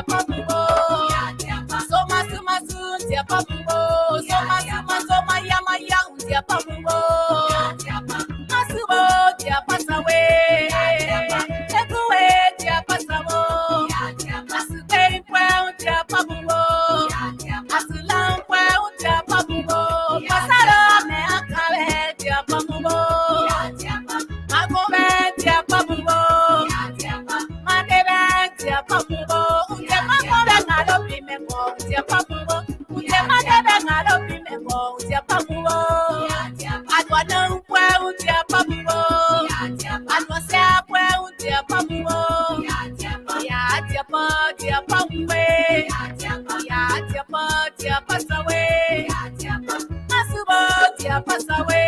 dia pamubo. Soma suma sun dia pamubo. Soma suma soma yama yang dia pamubo. Masubo dia pasawe. Ekuwe dia pasabo. Asuperi kwao dia pamubo. Asulang kwao dia pamubo. Pasara me akawe dia pamubo. Magobe dia pamubo. Madebe dia pamubo. Unde magobe ngalo bimeko dia pamubo. Unde madebe ngalo bimeko dia pamubo. Adwa nang kwao dia pamubo. Adwa sia kwao dia pamubo. Ya dia pamuwe. Ya dia pasawe. Masubo dia pasawe.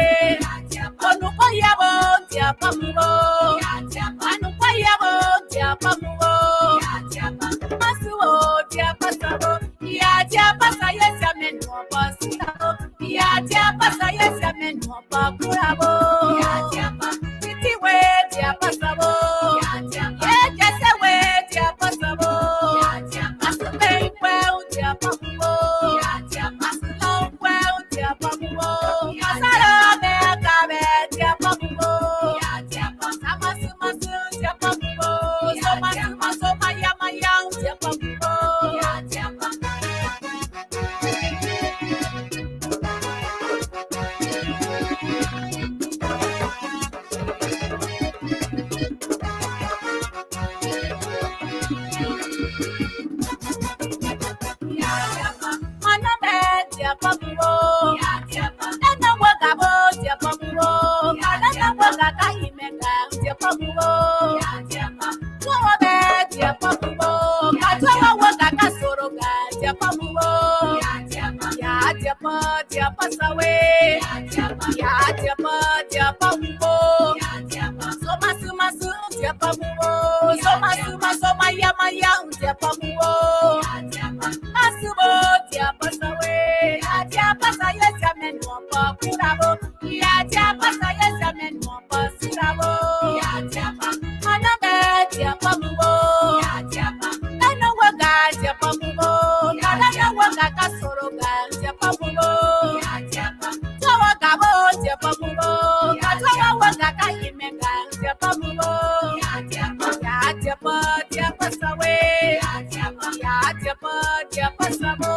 Konuko yabo dia pamubo. Anuko yabo dia pamubo. Masubo dia pasabo. Ya dia pasaye sameno pasabo. Ya dia pasaye sameno pakurabo. Titiwe dia pasabo. Ya jasewe dia pasabo. Asubei kweu dia pamubo. Asulong kweu dia pamubo. Masara me akabe dia pamubo. Samasumasu dia pamubo. Soma yama yang dia pamubo. Manabe dia pamubo. Ena wagabo dia pamubo. Ena wagaga imeka dia pamubo. Tuwabe dia pamubo. Katuwa wagaga soroga dia pamubo. Ya dia pasawe. Ya dia pamubo. Soma suma dia pamubo. Soma yama yang dia pamubo. Asubo dia pasawe. Ya dia pasaye sameno pakurabo. Ya dia pasaye sameno pasirabo. Manabe dia pamubo. Ena waga dia pamubo. Kana waga kasoroga dia pamubo. Tawagabo dia pamubo. Katwa waga kaimeka dia pamubo. Ya dia pasawe. Ya dia pasabo.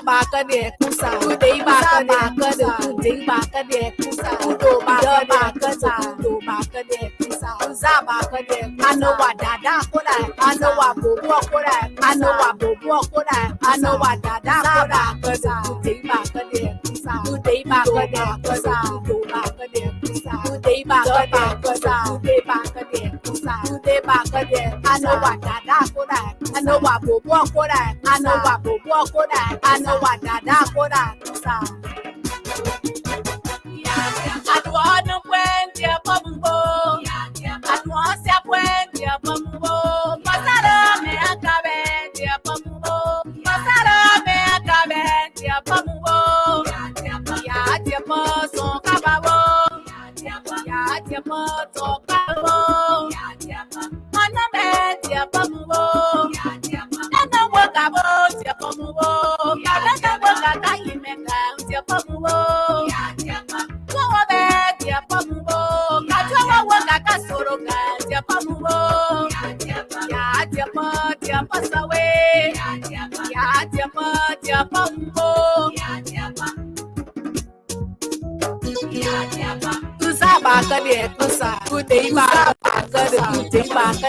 Baka de kusa, udei baka de udei baka de kusa, udo baka de kusa, uza baka de. Ano wa dada kola, ano wa bobo kola, ano wa bobo kola, ano wa dada kola, udei baka de kusa, udei baka de kusa, udo baka de kusa, udei baka de kusa, udei baka de kusa, udei baka de. Ano wa dada kola, ano wa bobo kola, ano wa bobo kola, ano wa dada kola kusa. Adwa no puente a pamubo. Adwa se puente a pamubo. Pasara me acabe a pamubo. Pasara me acabe a pamubo. Ya te paso cababo. Ya te paso cababo. Mana me a pamubo. Ena wagabo te pamubo. Kana wagaga imeka te pamubo. Tuwabe te pamubo. Katwa wagaga soroga te pamubo. Ya te pasawe. Ya te pamubo. Tuza baka de tusa, udei baka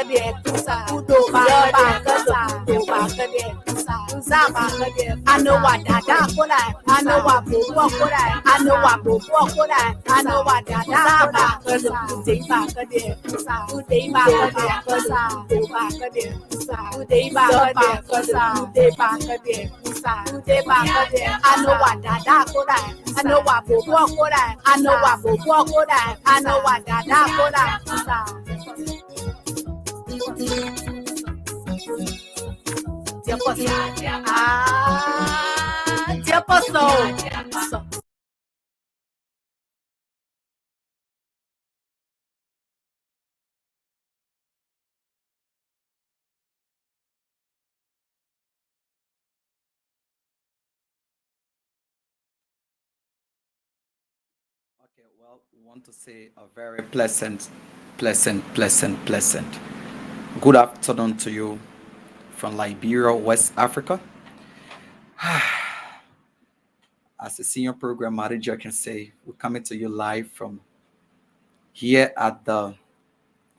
de tusa, udo baka de tusa, tuza baka de. Ano wa dada kola, ano wa bobo kola, ano wa bobo kola, ano wa dada baka de, udei baka de tusa, udei baka de tusa, udei baka de tusa, udei baka de tusa, udei baka de tusa, udei baka de. Ano wa dada kola, ano wa bobo kola, ano wa bobo kola, ano wa dada kola tusa. Dia posso. Well, we want to say a very pleasant. Good afternoon to you from Liberia, West Africa. As a senior program manager, I can say we're coming to you live from here at the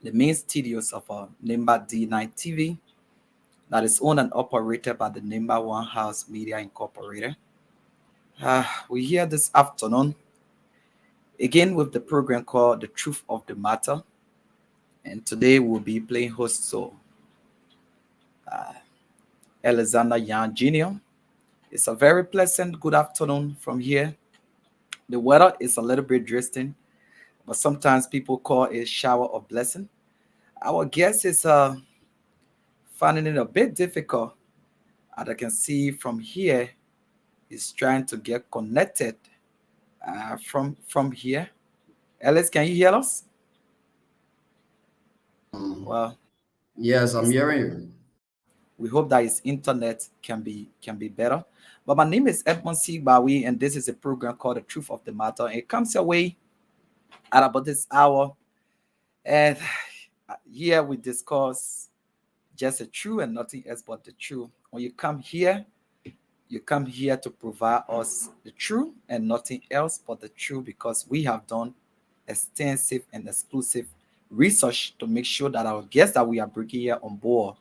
main studios of Nimba D9 TV that is owned and operated by the Nimba One House Media Incorporated. We're here this afternoon again with the program called The Truth of the Matter. And today we'll be playing host to Alexander Nyahn Jr. It's a very pleasant good afternoon from here. The weather is a little bit drifting, but sometimes people call it shower of blessing. Our guest is finding it a bit difficult. As I can see from here, he's trying to get connected from here. Alice, can you hear us? Well, Yes, I'm his, hearing you. we hope that his internet can be better. But my name is Edmond Sigbawi, and this is a program called The Truth of the Matter. It comes your way at about this hour. And here we discuss just the truth and nothing else but the truth. When you come here to provide us the truth and nothing else but the truth because we have done extensive and exclusive research to make sure that our guest that we are bringing here on board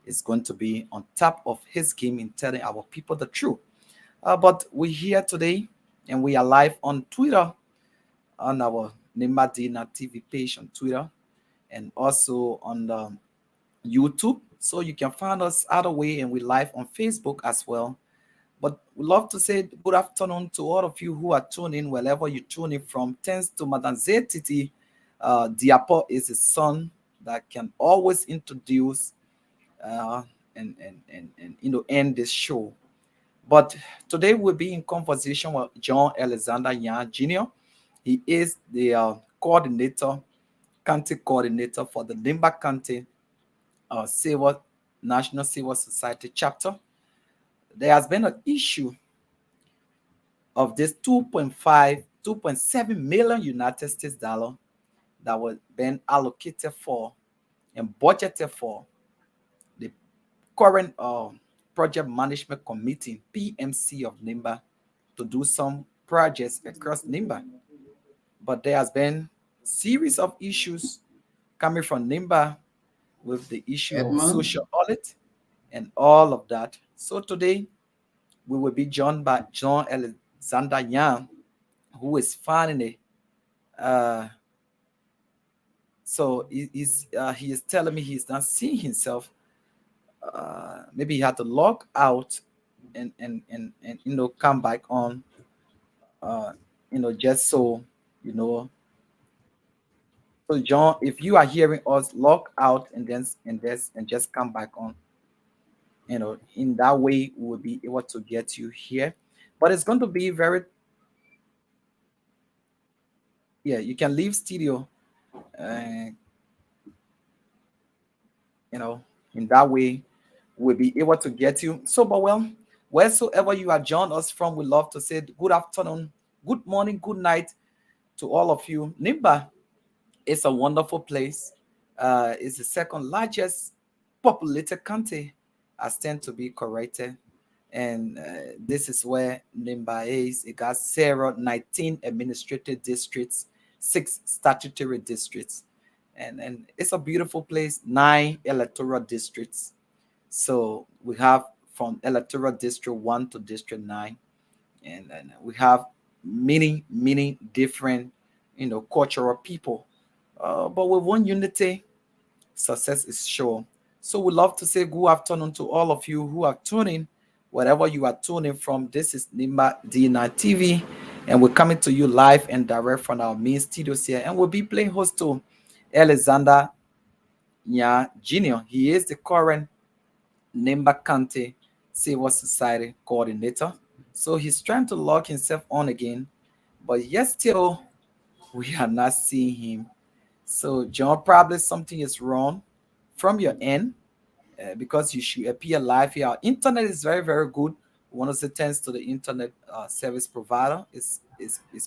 is going to be on top of his game in telling our people the truth. But we're here today and we are live on Twitter on our Nimadina TV page on Twitter and also on the YouTube. So you can find us either way, and we live on Facebook as well. But we love to say good afternoon to all of you who are tuning wherever you tune in from. Thanks to Madam Zetiti. Diapo is a son that can always introduce uh, and end this show. But today we'll be in conversation with John Alexander Nyahn Jr. He is the county coordinator for the Limba County Civil National Civil Society chapter. There has been an issue of this 2.5, 2.7 million United States dollar that was been allocated for and budgeted for the current project management committee PMC of NIMBA to do some projects across NIMBA. But there has been series of issues coming from NIMBA with the issue of Edmund? social audit and all of that. So today we will be joined by John Alexander Young, who is finally. Uh, he is telling me he's not seeing himself. Maybe he had to log out and come back on. Uh, just so you know. So John, if you are hearing us, log out and just come back on. In that way we will be able to get you here. But it's going to be very, yeah, you can leave studio, uh, you know, in that way we'll be able to get you. So, but well, wheresoever you are joined us from, we love to say good afternoon, good morning, good night to all of you. Nimba is a wonderful place. It's the second largest populated county, as tend to be corrected. And this is where Nimba is. It got 19 administrative districts, 6 statutory districts. And it's a beautiful place, 9 electoral districts. So we have from electoral district 1 to district 9. And we have many different, cultural people. But with one unity, success is sure. So we love to say good afternoon to all of you who are tuning, wherever you are tuning from. This is Nimba D9 TV, and we're coming to you live and direct from our main studios here. And we'll be playing host to Alexander Nyahn Jr. He is the current Nimba County Civil Society coordinator. So he's trying to log himself on again, but yet still we are not seeing him. So, John, probably something is wrong from your end because you should appear live here. Our internet is very good. One of the thanks to the internet service provider is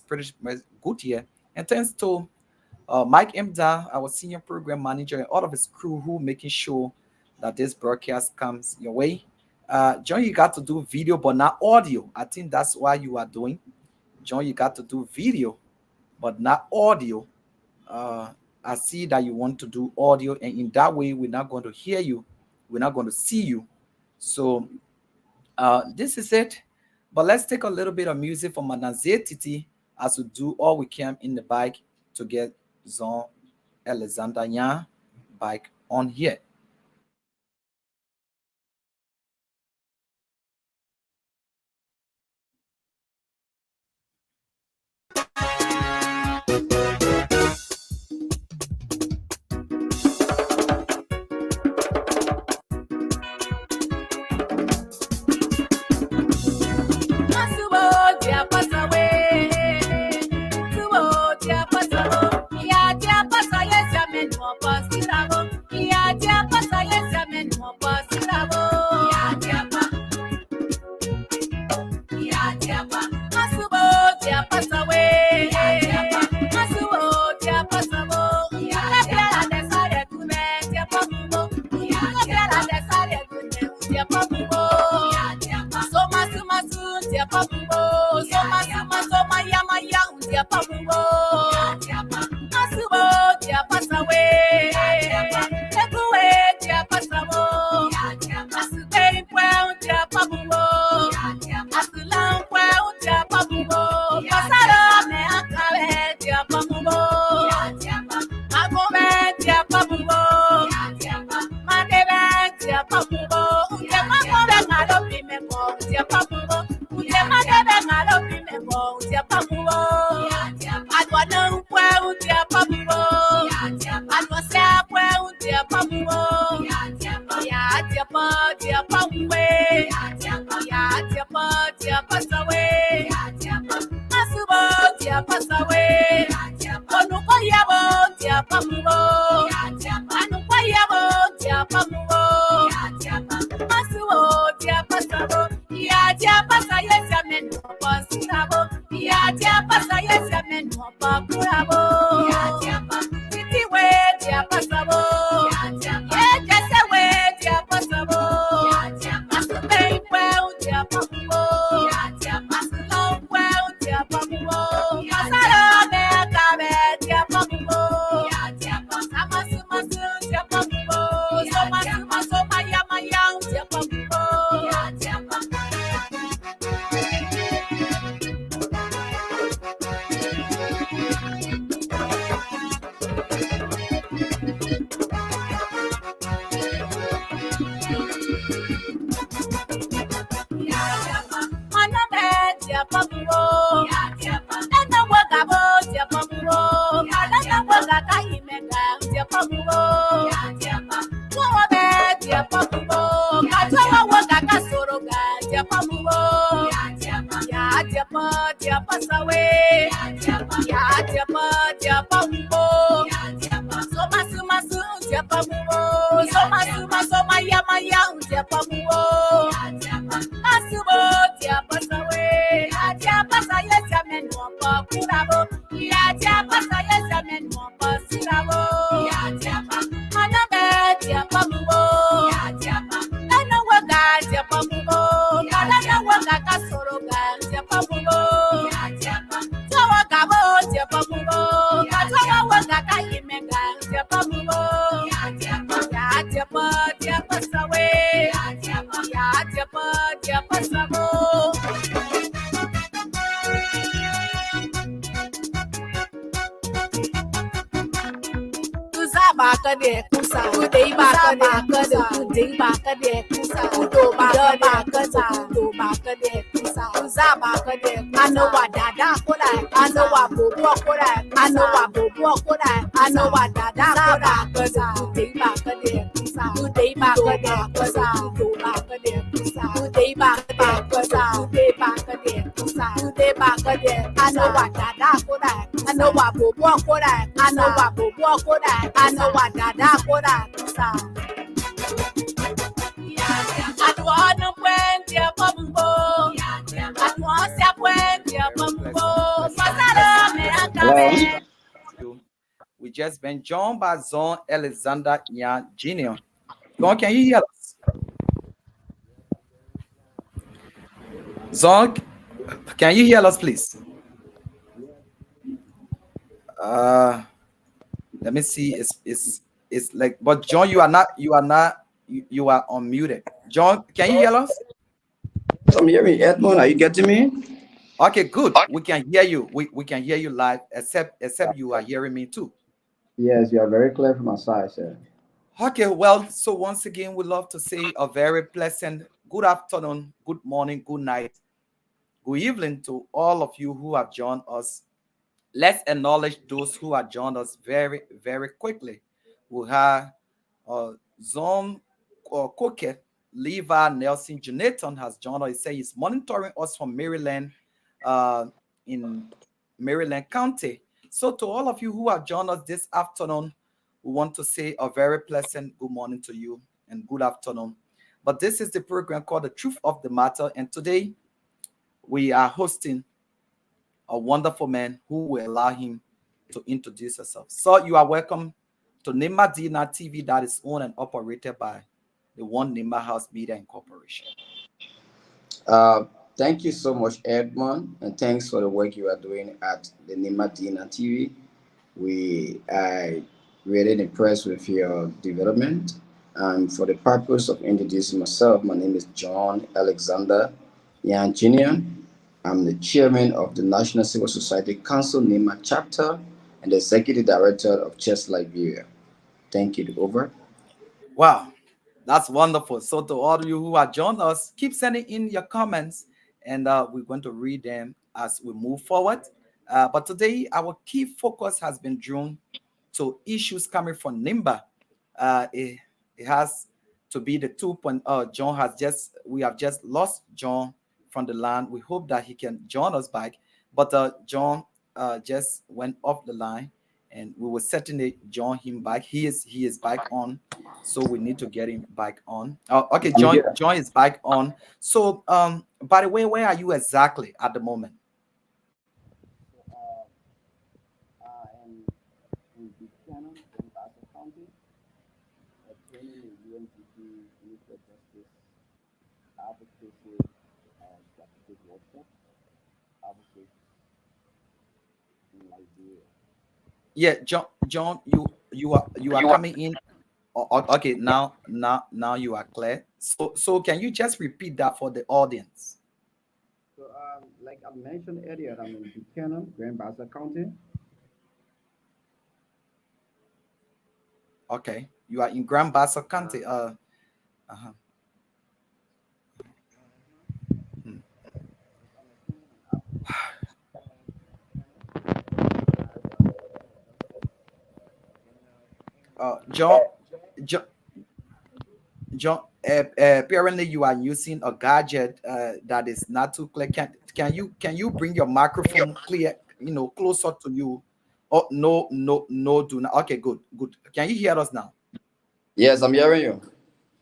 pretty much good here. And thanks to Mike Mda, our senior program manager, and all of his crew who making sure that this broadcast comes your way. John, you got to do video, but not audio. I think that's why you are doing. John, you got to do video, but not audio. Uh, I see that you want to do audio, and in that way, we're not going to hear you. We're not going to see you. So this is it. But let's take a little bit of music from Manazé Titi as we do all we can in the bike to get Jean Alexander Nyahn bike on here. just Hello. been you. We just been joined by Zon Alexander Nyahn Jr. Zon, can you hear us? Zon, can you hear us, please? Uh, Let me see. It's like, but John, you are unmuted. John, can you hear us? I'm hearing Edmond. Are you getting me? Okay, good. We can hear you. We can hear you live, except you are hearing me too. Yes, you are very clear from my side, sir. Okay, well, so once again, we love to say a very pleasant good afternoon, good morning, good night, good evening to all of you who have joined us. Let's acknowledge those who have joined us very, very quickly. We have Zone Coquette, Levi Nelson Jonathan has joined us. He says he's monitoring us from Maryland, uh, in Maryland County. So, to all of you who have joined us this afternoon, we want to say a very pleasant good morning to you and good afternoon. But this is the program called The Truth of the Matter, and today we are hosting a wonderful man who will allow him to introduce himself. So you are welcome to Nima Dina TV that is owned and operated by the One Nima House Media Incorporation. Uh, Thank you so much, Edmond, and thanks for the work you are doing at the Nimadina TV. We are really impressed with your development. And for the purpose of introducing myself, my name is John Alexander Nyahn Jr. I'm the chairman of the National Civil Society Council NIMA chapter and the executive director of Chess Liberia. Thank you. Over. Wow, that's wonderful. So to all of you who have joined us, keep sending in your comments, and we're going to read them as we move forward. But today, our key focus has been drawn to issues coming from NIMBA. It has to be the 2.0. John has just we have just lost John from the line. We hope that he can join us back, but John just went off the line, and we will certainly join him back. He is back on, so we need to get him back on. Okay, I'm John here. John is back on. So by the way, where are you exactly at the moment? I am in Buchanan, Lancaster County, attending the UNGP Nuclear Justice Advocacy Strategic Workshop Advocacy in Liberia. Yeah, John, you are coming in. Okay, now you are clear. So can you just repeat that for the audience? So, like I mentioned earlier, I'm in Buchanan, Grand Bassa County. Okay, you are in Grand Bassa County. Uh-huh. Hmm. I'm attending an advocacy in Buchanan, organized by the General John, John, John. Apparently, you are using a gadget that is not too clear. Can you bring your microphone clear? Closer to you. Oh no, no, no, do not. Okay, good, good. Can you hear us now? Yes, I'm hearing you.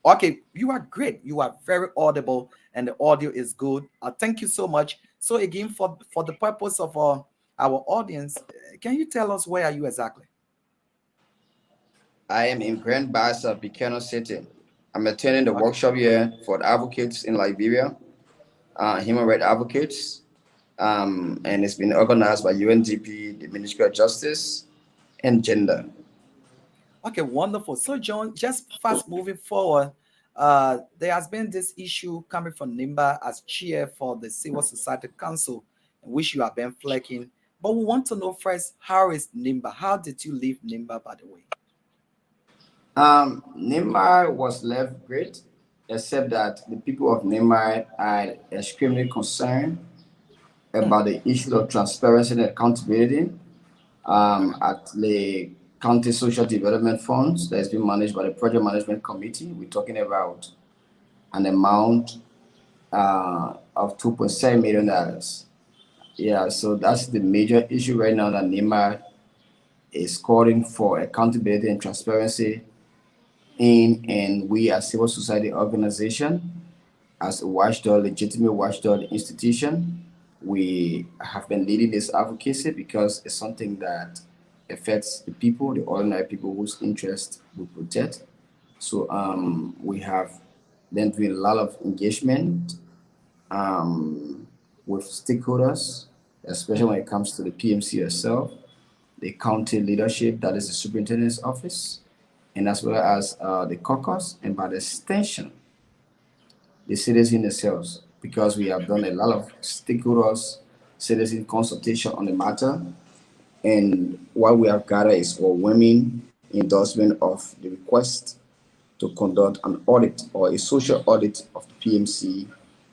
Okay, you are great. You are very audible, and the audio is good. Thank you so much. So again, for the purpose of our audience, can you tell us where are you exactly? I am in Grand Bassa, Buchanan City. I'm attending the Okay, workshop here for the advocates in Liberia, human rights advocates, and it's been organized by UNDP, the Ministry of Justice, and Gender. okay, wonderful. So John, just fast moving forward, there has been this issue coming from Nimba as chair for the Civil Society Council, in which you have been flagging. But we want to know first, how is Nimba? How did you leave Nimba, by the way? Neymar was left great, except that the people of Neymar are extremely concerned Hmm. about the issue of transparency and accountability at the county social development funds that is being managed by the project management committee. We're talking about an amount of $2.7 million. Yeah, so that's the major issue right now that Neymar is calling for accountability and transparency in, and we as civil society organization, as a watchdog, legitimate watchdog institution, We have been leading this advocacy because it's something that affects the people, the ordinary people whose interest we protect. So we have been doing a lot of engagement with stakeholders, especially when it comes to the PMC itself, the county leadership, that is the superintendent's office, and as well as the caucus, and by the extension, the citizen themselves, because we have done a lot of stakeholders, citizen consultation on the matter, and what we have gathered is overwhelming endorsement of the request to conduct an audit or a social audit of the PMC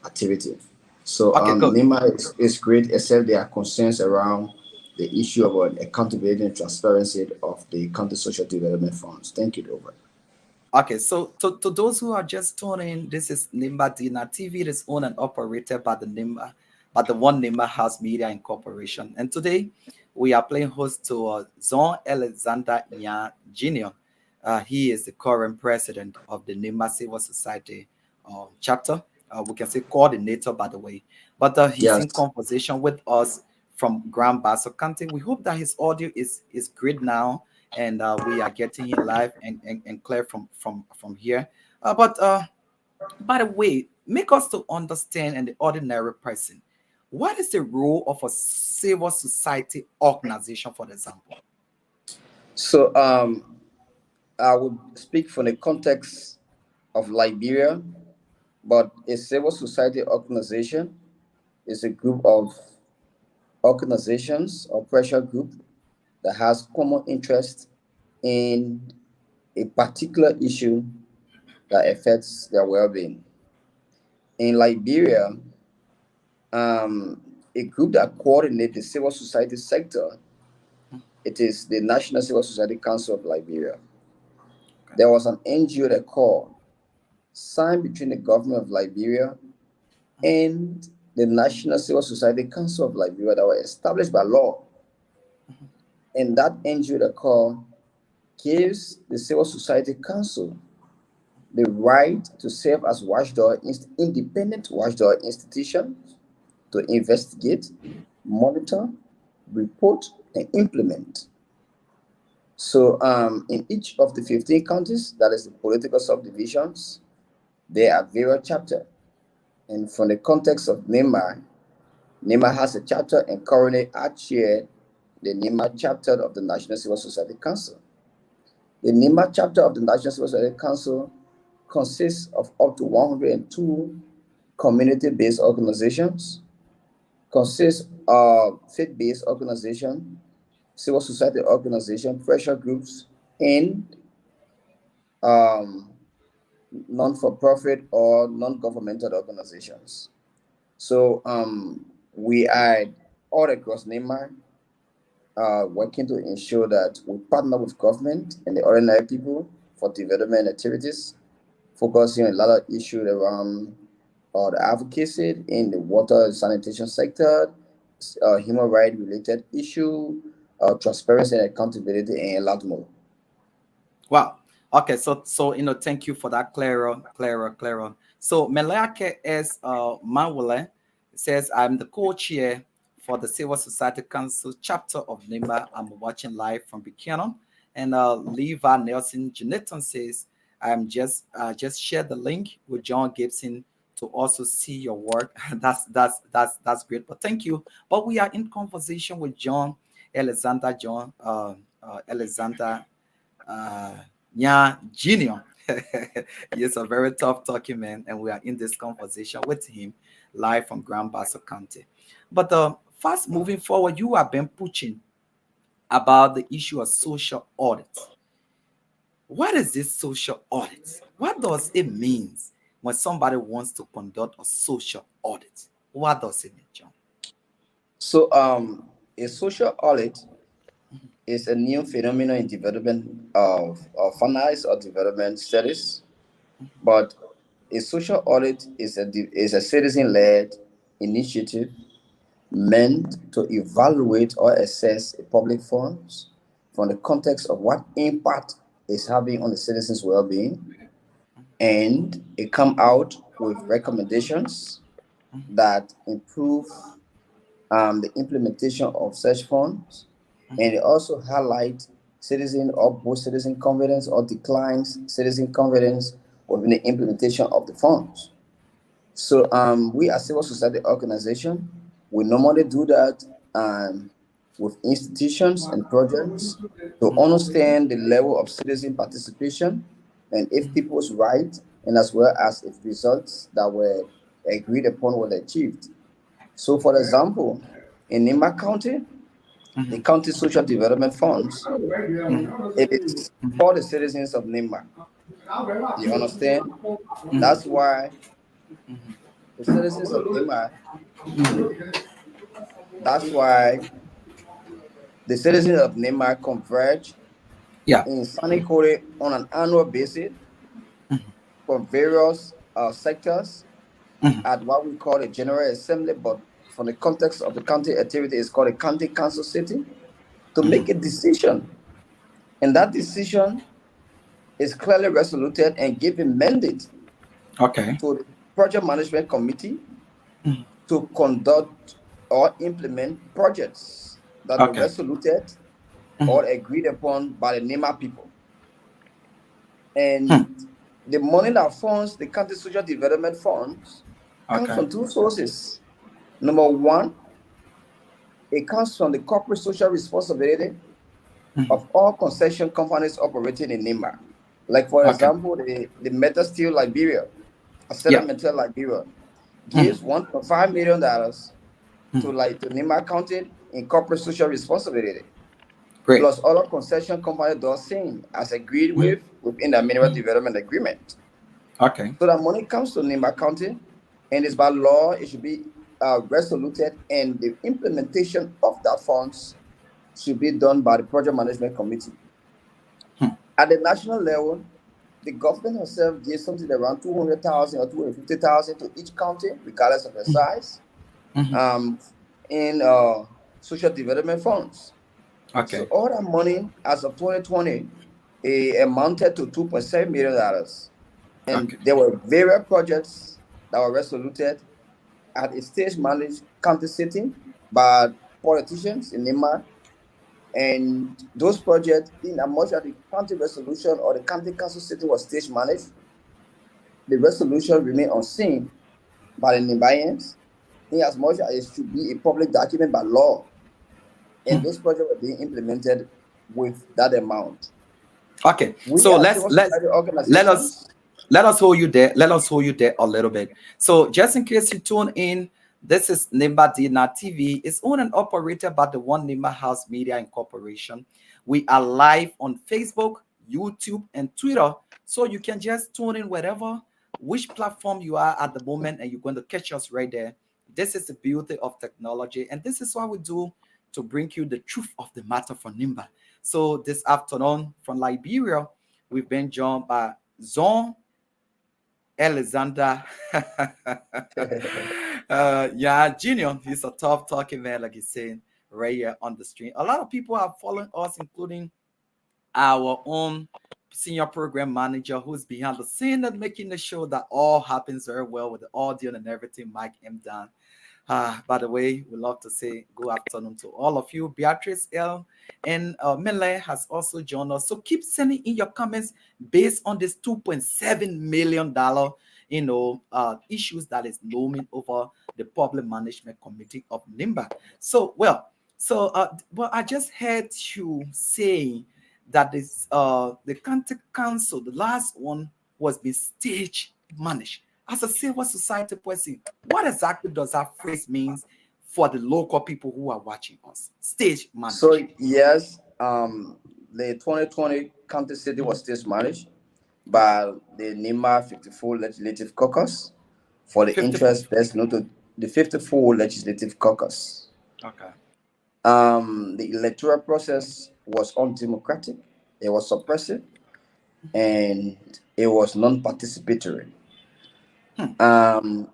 activity. So Okay, good. NEMA is great, except there are concerns around the issue about accountability and transparency of the county social development funds. Thank you, Dover. Okay, so to those who are just tuning in, this is Nimba Dina TV. It is owned and operated by the One Nimba House Media Incorporation. And today we are playing host to Zon Alexander Nyahn Jr. He is the current president of the Nimba Civil Society chapter. We can say coordinator, by the way. But he's in Yes. conversation with us from Grand Basso County. We hope that his audio is great now, and we are getting it live and clear from here. But by the way, make us to understand and the ordinary person, what is the role of a civil society organization, for example? So I would speak from the context of Liberia, but a civil society organization is a group of organizations or pressure group that has common interest in a particular issue that affects their well-being. In Liberia, a group that coordinates the civil society sector, it is the National Civil Society Council of Liberia. There was an NGO that called signed between the government of Liberia and the National Civil Society Council of Liberia that were established by law. And that NGO that called gives the Civil Society Council the right to serve as watchdog, independent watchdog institutions to investigate, monitor, report, and implement. So, in each of the 15 counties, that is the political subdivisions, there are various chapters. And from the context of NEMA has a chapter, and currently I chair the NEMA chapter of the National Civil Society Council. The NEMA chapter of the National Civil Society Council consists of up to 102 community-based organizations, consists of faith-based organization, civil society organization, pressure groups, and um, non-for-profit or non-governmental organizations. So we are all across NEMA working to ensure that we partner with government and the ordinary people for development activities, focusing on a lot of issues around the advocacy in the water and sanitation sector, human rights related issue, transparency and accountability, and a lot more. Wow. Okay, so thank you for that clearer. So Melake S. Mawule says, I'm the co-chair for the Civil Society Council chapter of NIMBA. I'm watching live from Buchanan. And Levi Nelson Jonathan says, I'm just share the link with John Gibson to also see your work. That's great. But thank you. But we are in conversation with Alexander uh, Nyahn Jr. He's a very tough talking man, and we are in this conversation with him live from Grand Basso County. But fast moving forward, you have been pushing about the issue of social audits. What is this social audit? What does it mean when somebody wants to conduct a social audit? What does it mean, John? So a social audit is a new phenomenon in development of finance or development studies, but a social audit is a citizen-led initiative meant to evaluate or assess public funds from the context of what impact is having on the citizens' well-being, and it come out with recommendations that improve the implementation of such funds, and it also highlights citizen or boost citizen confidence or declines citizen confidence within the implementation of the funds. So we as civil society organization, we normally do that with institutions and projects to understand the level of citizen participation and if people's right and as well as if results that were agreed upon were achieved. So for example, in Nimba County, the county social development funds, it is for the citizens of Nimba. You understand? That's why the citizens of Nimba, that's why the citizens of Nimba converge Yeah. in Sanikore on an annual basis for various sectors at what we call a General Assembly, but from the context of the county activity, it's called a county council sitting to make a decision. And that decision is clearly resoluted and given mandate Okay. to the project management committee to conduct or implement projects that were Okay. resoluted or agreed upon by the NEMA people. Hmm. And the money that funds the county social development funds comes Okay. from two sources. Number one, it comes from the corporate social responsibility of all concession companies operating in NEMA. Like, for Okay. example, the Metal Steel Liberia, Yeah. ArcelorMittal Liberia, gives $1.5 million to like to Nima County in corporate social responsibility. Great. Plus, all concession company does same as agreed with within the mineral development agreement. Okay. So that money comes to Nima County, and it's by law it should be resoluted, and the implementation of that funds should be done by the project management committee. At the national level, the government herself gives something around 200,000 or 250,000 to each county, regardless of the size, um, in social development funds. So Okay. all that money as of 2020 amounted to $2.7 million. And Okay. there were various projects that were resoluted at a stage managed county sitting by politicians in Lima. And those projects, in as much as the county resolution or the county council sitting was stage managed, the resolution remained unseen by the Nimbayans, in as much as it should be a public document by law. And those projects were being implemented with that amount. Okay. We So as let's civil let's society let us organizations. let us hold you there. Let us hold you there a little bit. So just in case you tune in, this is Nimba Dina TV. It's owned and operated by the One Nimba House Media Incorporation. We are live on Facebook, YouTube, and Twitter. So you can just tune in wherever, which platform you are at the moment, and you're going to catch us right there. This is the beauty of technology, and this is what we do to bring you the truth of the matter from Nimba. So this afternoon from Liberia, we've been joined by Zon Alexander Nyahn Jr. He's a tough talking man, like he's saying right here on the stream. A lot of people are following us, including our own senior program manager who's behind the scene and making the show that all happens very well with the audio and everything. Mike M. Dan. By the way, we love to say good afternoon to all of you. Beatrice L. and Mele has also joined us. So keep sending in your comments based on this $2.7 million, issues that is looming over the Public Management Committee of NIMBA. So I just heard you say that this the county council, the last one, was being stage managed. As a civil society person, what exactly does that phrase mean for the local people who are watching us? Stage So managed. yes, the 2020 county city was stage managed Okay. by the NIMA 54 Legislative Caucus for the 54. interest best noted the 54 Legislative Caucus. Okay. The electoral process was undemocratic, it was suppressive, and it was non-participatory.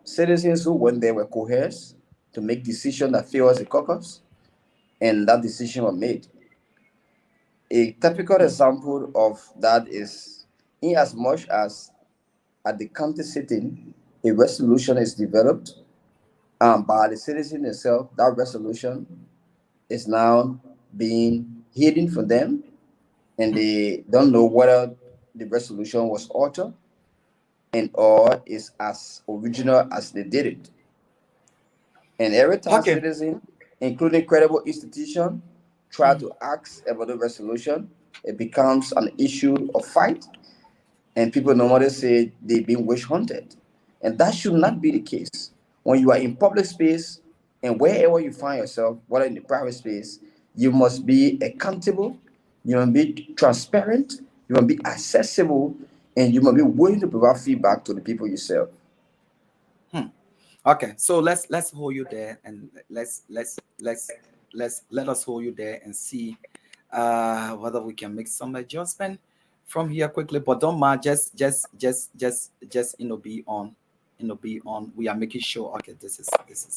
Citizens who went there were coerced to make decisions that favors the caucus, and that decision was made. A typical example of that is in as much as at the county sitting, a resolution is developed by the citizen itself, that resolution is now being hidden from them, and they don't know whether the resolution was altered and or is as original as they did it. And every time Okay. citizen, including credible institution, try to ask about the resolution, it becomes an issue of fight, and people normally say they've been witch hunted. And that should not be the case. When you are in public space and wherever you find yourself, whether in the private space, you must be accountable, you must be transparent, you must be accessible, and you must be willing to provide feedback to the people you serve. Okay, so let's hold you there, and let us hold you there and see whether we can make some adjustment from here quickly. But don't mind, just be on, be on. We are making sure. Okay, this is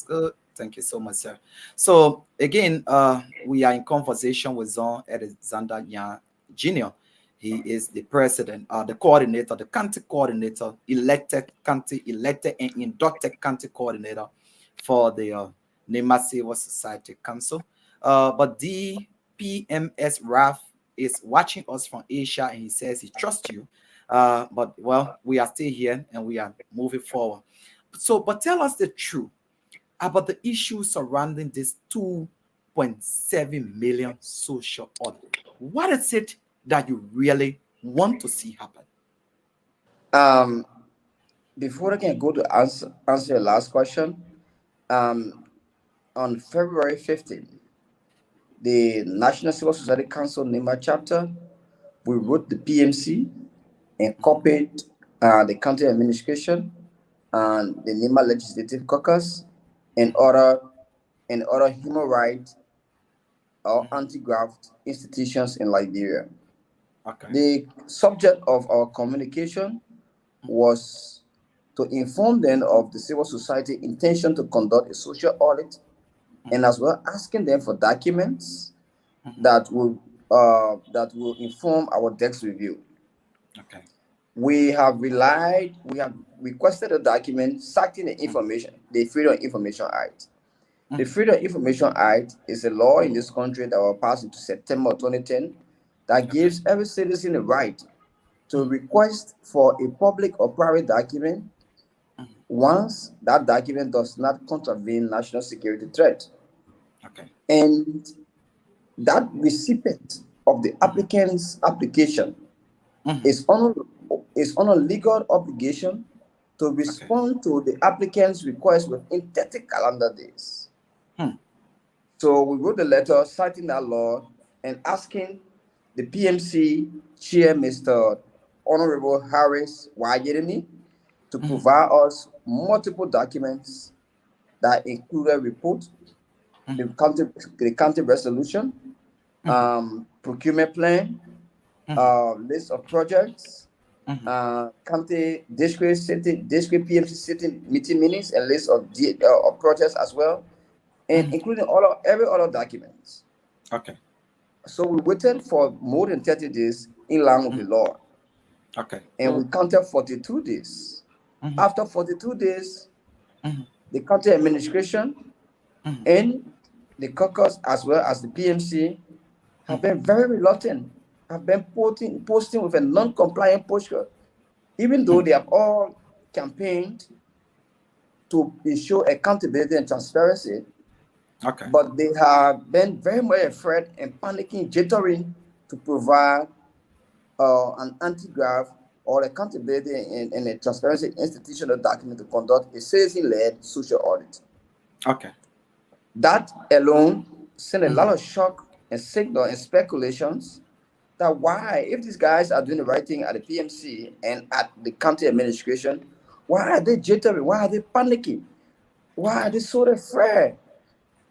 good. Thank you so much, sir. So again, we are in conversation with Zon Alexander Nyahn Jr. He is the president, the coordinator, the county coordinator, elected and inducted county coordinator for the Nema Civil Society Council. But the PMS Raf is watching us from Asia, and he says he trusts you. But well, we are still here and we are moving forward. So, but tell us the truth about the issues surrounding this 2.7 million social audit. What is it that you really want to see happen? Um, Before I can go to answer your last question, um, on February 15th, the National Civil Society Council NEMA chapter, we wrote the PMC and copied the county administration and the NEMA Legislative Caucus and other human rights or anti-graft institutions in Liberia. Okay. The subject of our communication was to inform them of the civil society intention to conduct a social audit, and as well asking them for documents that will inform our desk review. Okay. We have requested a document citing the information, the Freedom of Information Act. The Freedom of Information Act is a law in this country that was passed into September 2010 that gives every citizen the right to request for a public or private document once that document does not contravene national security threat. Okay. And that recipient of the applicant's application is on a legal obligation to respond to the applicant's request within 30 calendar days. So we wrote a letter citing that law and asking the PMC chair, Mr. Honorable Harris Wajirimi, to provide us multiple documents that include a report, the county resolution, procurement plan, list of projects, county district PMC sitting meeting minutes, and list of projects as well, and including every other documents. Okay. So we waited for more than 30 days in line with the law. Okay. And we counted 42 days. After 42 days, the county administration and the caucus as well as the PMC have been very reluctant, have been posting with a non-compliant posture, even though they have all campaigned to ensure accountability and transparency. Okay. But they have been very much afraid and panicking, jittering to provide an anti-graft or accountability and a transparency institutional document to conduct a citizen-led social audit. Okay. That alone sent a lot of shock and signal and speculations that why, if these guys are doing the right thing at the PMC and at the county administration, why are they jittering? Why are they panicking? Why are they so afraid?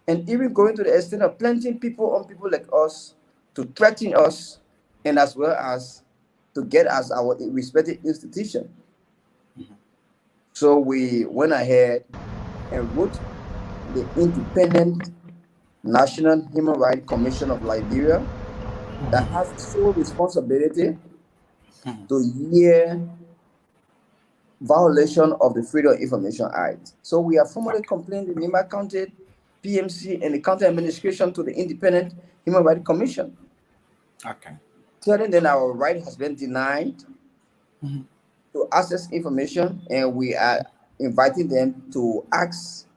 And even going to the extent of planting people on people like us to threaten us and as well as to get us our respected institution. So we went ahead and wrote the Independent National Human Rights Commission of Liberia that has sole responsibility to hear violation of the Freedom of Information Act. So we have formally complained the Nima County PMC and the county administration to the Independent Human Rights Commission, Okay. telling them our right has been denied Mhm. to access information, and we are inviting them to ask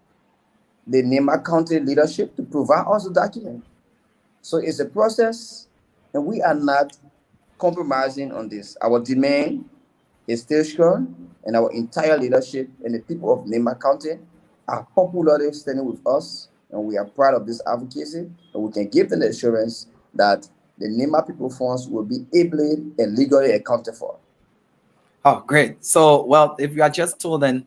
the Nima County leadership to provide us the document. So it's a process, and we are not compromising on this. Our demand is still strong, and our entire leadership and the people of Nema County are popularly standing with us, and we are proud of this advocacy, and we can give them the assurance that the Nema people funds will be ably and legally accounted for. Oh, great. So, well, if you are just told, then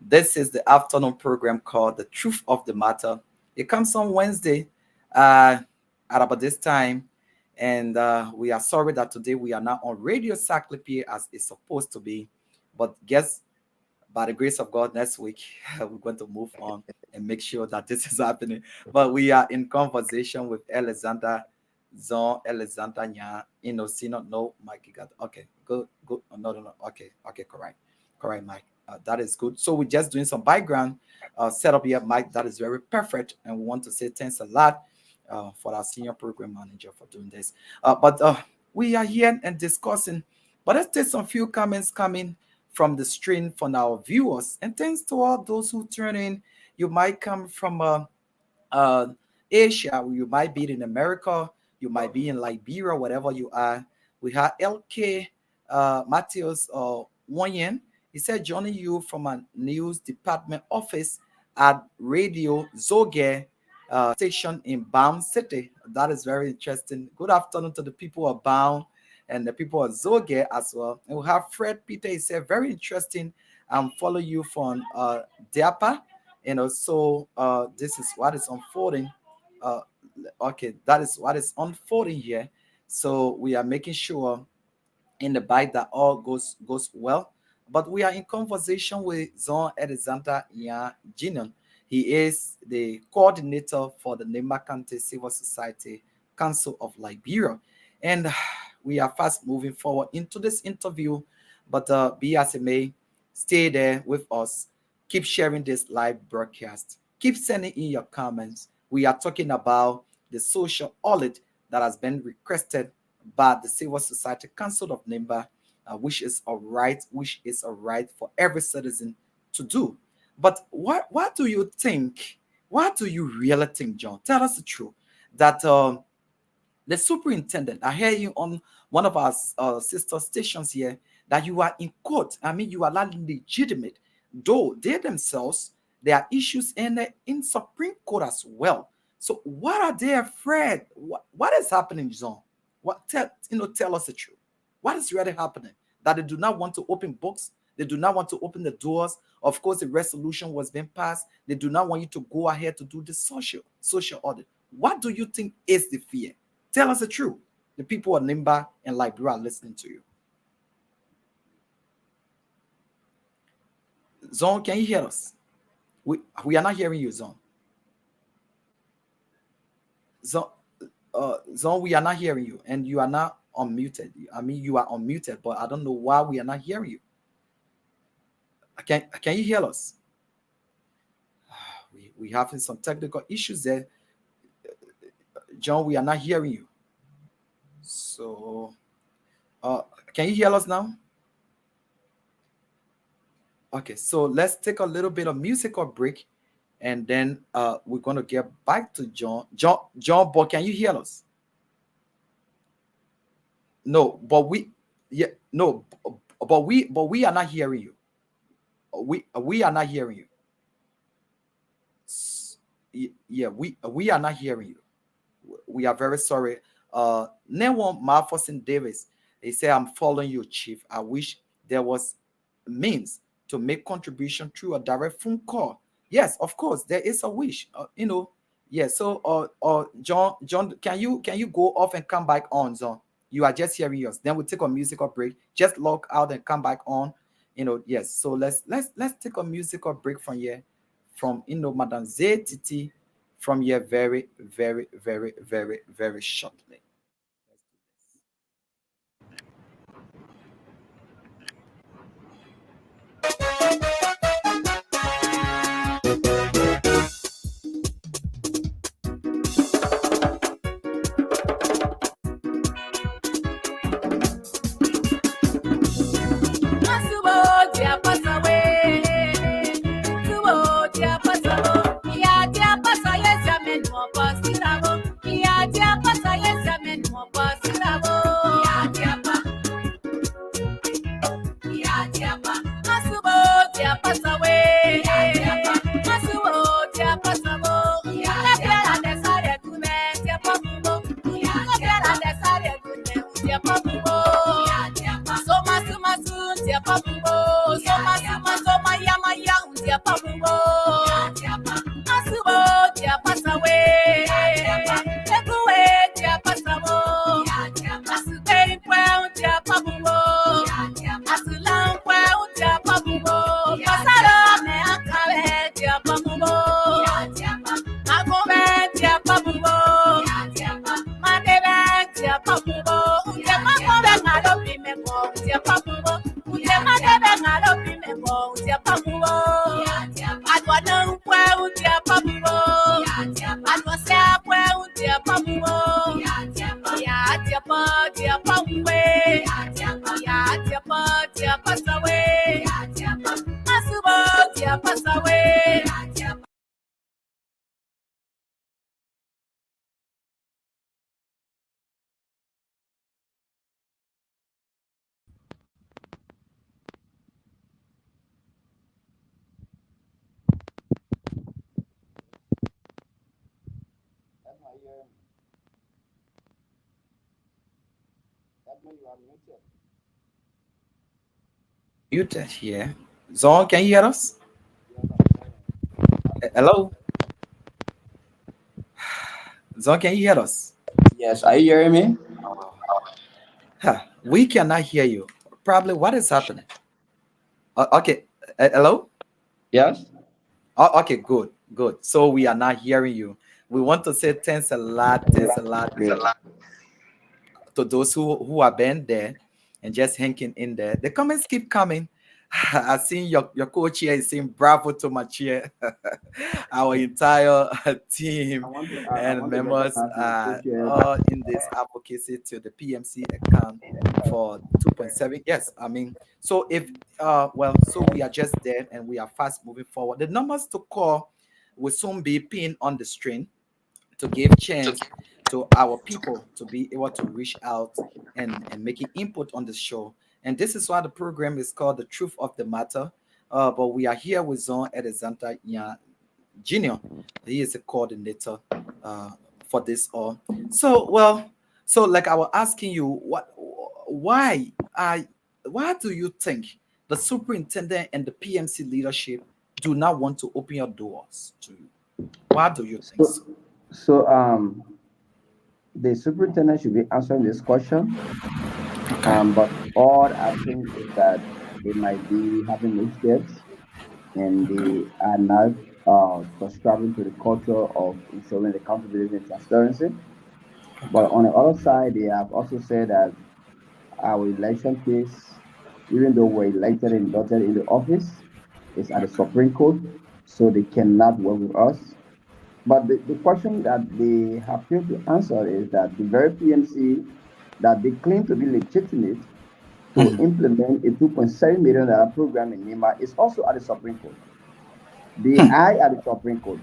this is the afternoon program called The Truth of the Matter. It comes on Wednesday at about this time. And we are sorry that today we are not on Radio Cyclopedia as it's supposed to be. But guess by the grace of God, next week we're going to move on and make sure that this is happening. But we are in conversation with Alexander Zon, Alexander Nyahn, Sino, no, Mike, got okay, good, good. Oh, no, no, no, okay, okay, correct, correct, Mike. That is good. So we're just doing some background setup here, Mike. That is very perfect, and we want to say thanks a lot for our senior program manager for doing this. But we are here and discussing. But let's take some few comments coming from the stream from our viewers. And thanks to all those who turn in. You might come from uh, Asia, you might be in America, you might be in Liberia, whatever you are. We have LK Matthias Wanyan. He said, joining you from a news department office at Radio Zoge station in Baum City. That is very interesting. Good afternoon to the people of Baum and the people of Zoge as well. And we have Fred Peter. He said, very interesting. Follow you from Diapa. So this is what is unfolding. Uh, okay, that is what is unfolding here. So we are making sure in the bike that all goes well. But we are in conversation with Zon Alexander Nyahn Jr. He is the coordinator for the Nemakante Civil Society Council of Liberia. And we are fast moving forward into this interview. But be as it may, stay there with us. Keep sharing this live broadcast. Keep sending in your comments. We are talking about the social audit that has been requested by the Civil Society Council of Nimba, which is a right for every citizen to do. But what do you think? What do you really think, John? Tell us the truth. That the superintendent, I hear you on one of our sister stations here, that you are in court. I mean, you are not legitimate, though they themselves, there are issues in Supreme Court as well. So what are they afraid? What is happening, John? Tell us the truth. What is really happening? That they do not want to open books. They do not want to open the doors. Of course, the resolution was being passed. They do not want you to go ahead to do the social audit. What do you think is the fear? Tell us the truth. The people of Nimba and Liberia are listening to you. Zon, can you hear us? We are not hearing you, Zon. Zon, Zon, we are not hearing you, and you are not unmuted. I mean, you are unmuted, but I don't know why we are not hearing you. Can you hear us? We having some technical issues there, John. We are not hearing you. So, uh, can you hear us now? Okay, so let's take a little bit of musical break, and then we're gonna get back to John. John, but can you hear us? No, but yeah, no, but we are not hearing you. We are not hearing you. Yeah, we are not hearing you. We are very sorry. Name Marfosin Davis. He said, "I'm following you, Chief. I wish there was means to make contribution through a direct phone call." Yes, of course, there is a wish. Yeah. So, John, can you go off and come back on, John? You are just hearing us. Then we take a musical break. Just log out and come back on. Yes. So let's take a musical break from here, from Madam ZTT from here very, very, very, very, very shortly. Edmund, you are muted. Muted here. Zon, can you hear us? Yes, I'm hearing you. Hello? Zon, can you hear us? Yes, are you hearing me? Huh, we cannot hear you. Probably what is happening? Okay. Hello? Yes. Okay, good, good. So we are not hearing you. We want to say thanks a lot Great. to those who have been there and just hanging in there. The comments keep coming. I seen your coach here is saying bravo to my chair. Our entire team I and want to members recognize my are co-chair. all in this advocacy to the PMC account for 2.7. Yes, I mean, so if so we are just there and we are fast moving forward. The numbers to call will soon be pinned on the screen to give chance to our people to be able to reach out and making input on the show. And this is why the program is called The Truth of the Matter. But we are here with Zon Alexander Jr. He is a coordinator uh, for this all. So, so like I was asking you, why, why do you think the superintendent and the PMC leadership do not want to open your doors to you? Why do you think So, so? so the superintendent should be answering this question. Okay. But all I think is that they might be having missteps and they are not subscribing to the culture of ensuring accountability and transparency. But on the other side, they have also said that our election case, even though we're elected and inducted in the office, is at the Supreme Court, so they cannot work with us. But the question that they have failed to answer is that the very PMC that they claim to be legitimate to Mhm. implement a $2.7 million program in NEMA is also at the Supreme Court. They Hmm. are at the Supreme Court.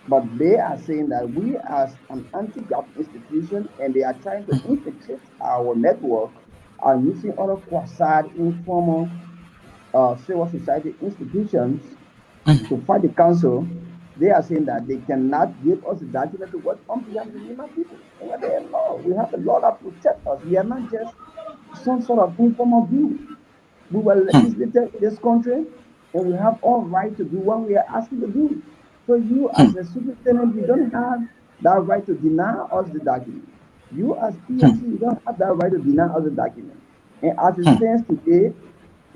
But they are saying that we, as an anti government institution, and they are trying to infiltrate our network, are using other quasi informal civil society institutions Mhm. to fight the council. They are saying that they cannot give us the document to work on behalf of the Nima people. And we're there, no, we have a law that protects us. We are not just some sort of informal group. We were Hmm. legislated in this country, and we have all right to do what we are asking to do. So you, Hmm. as a superintendent, you don't have that right to deny us the document. You, as Hmm. PMC, you don't have that right to deny us the document. And as it Hmm. stands today,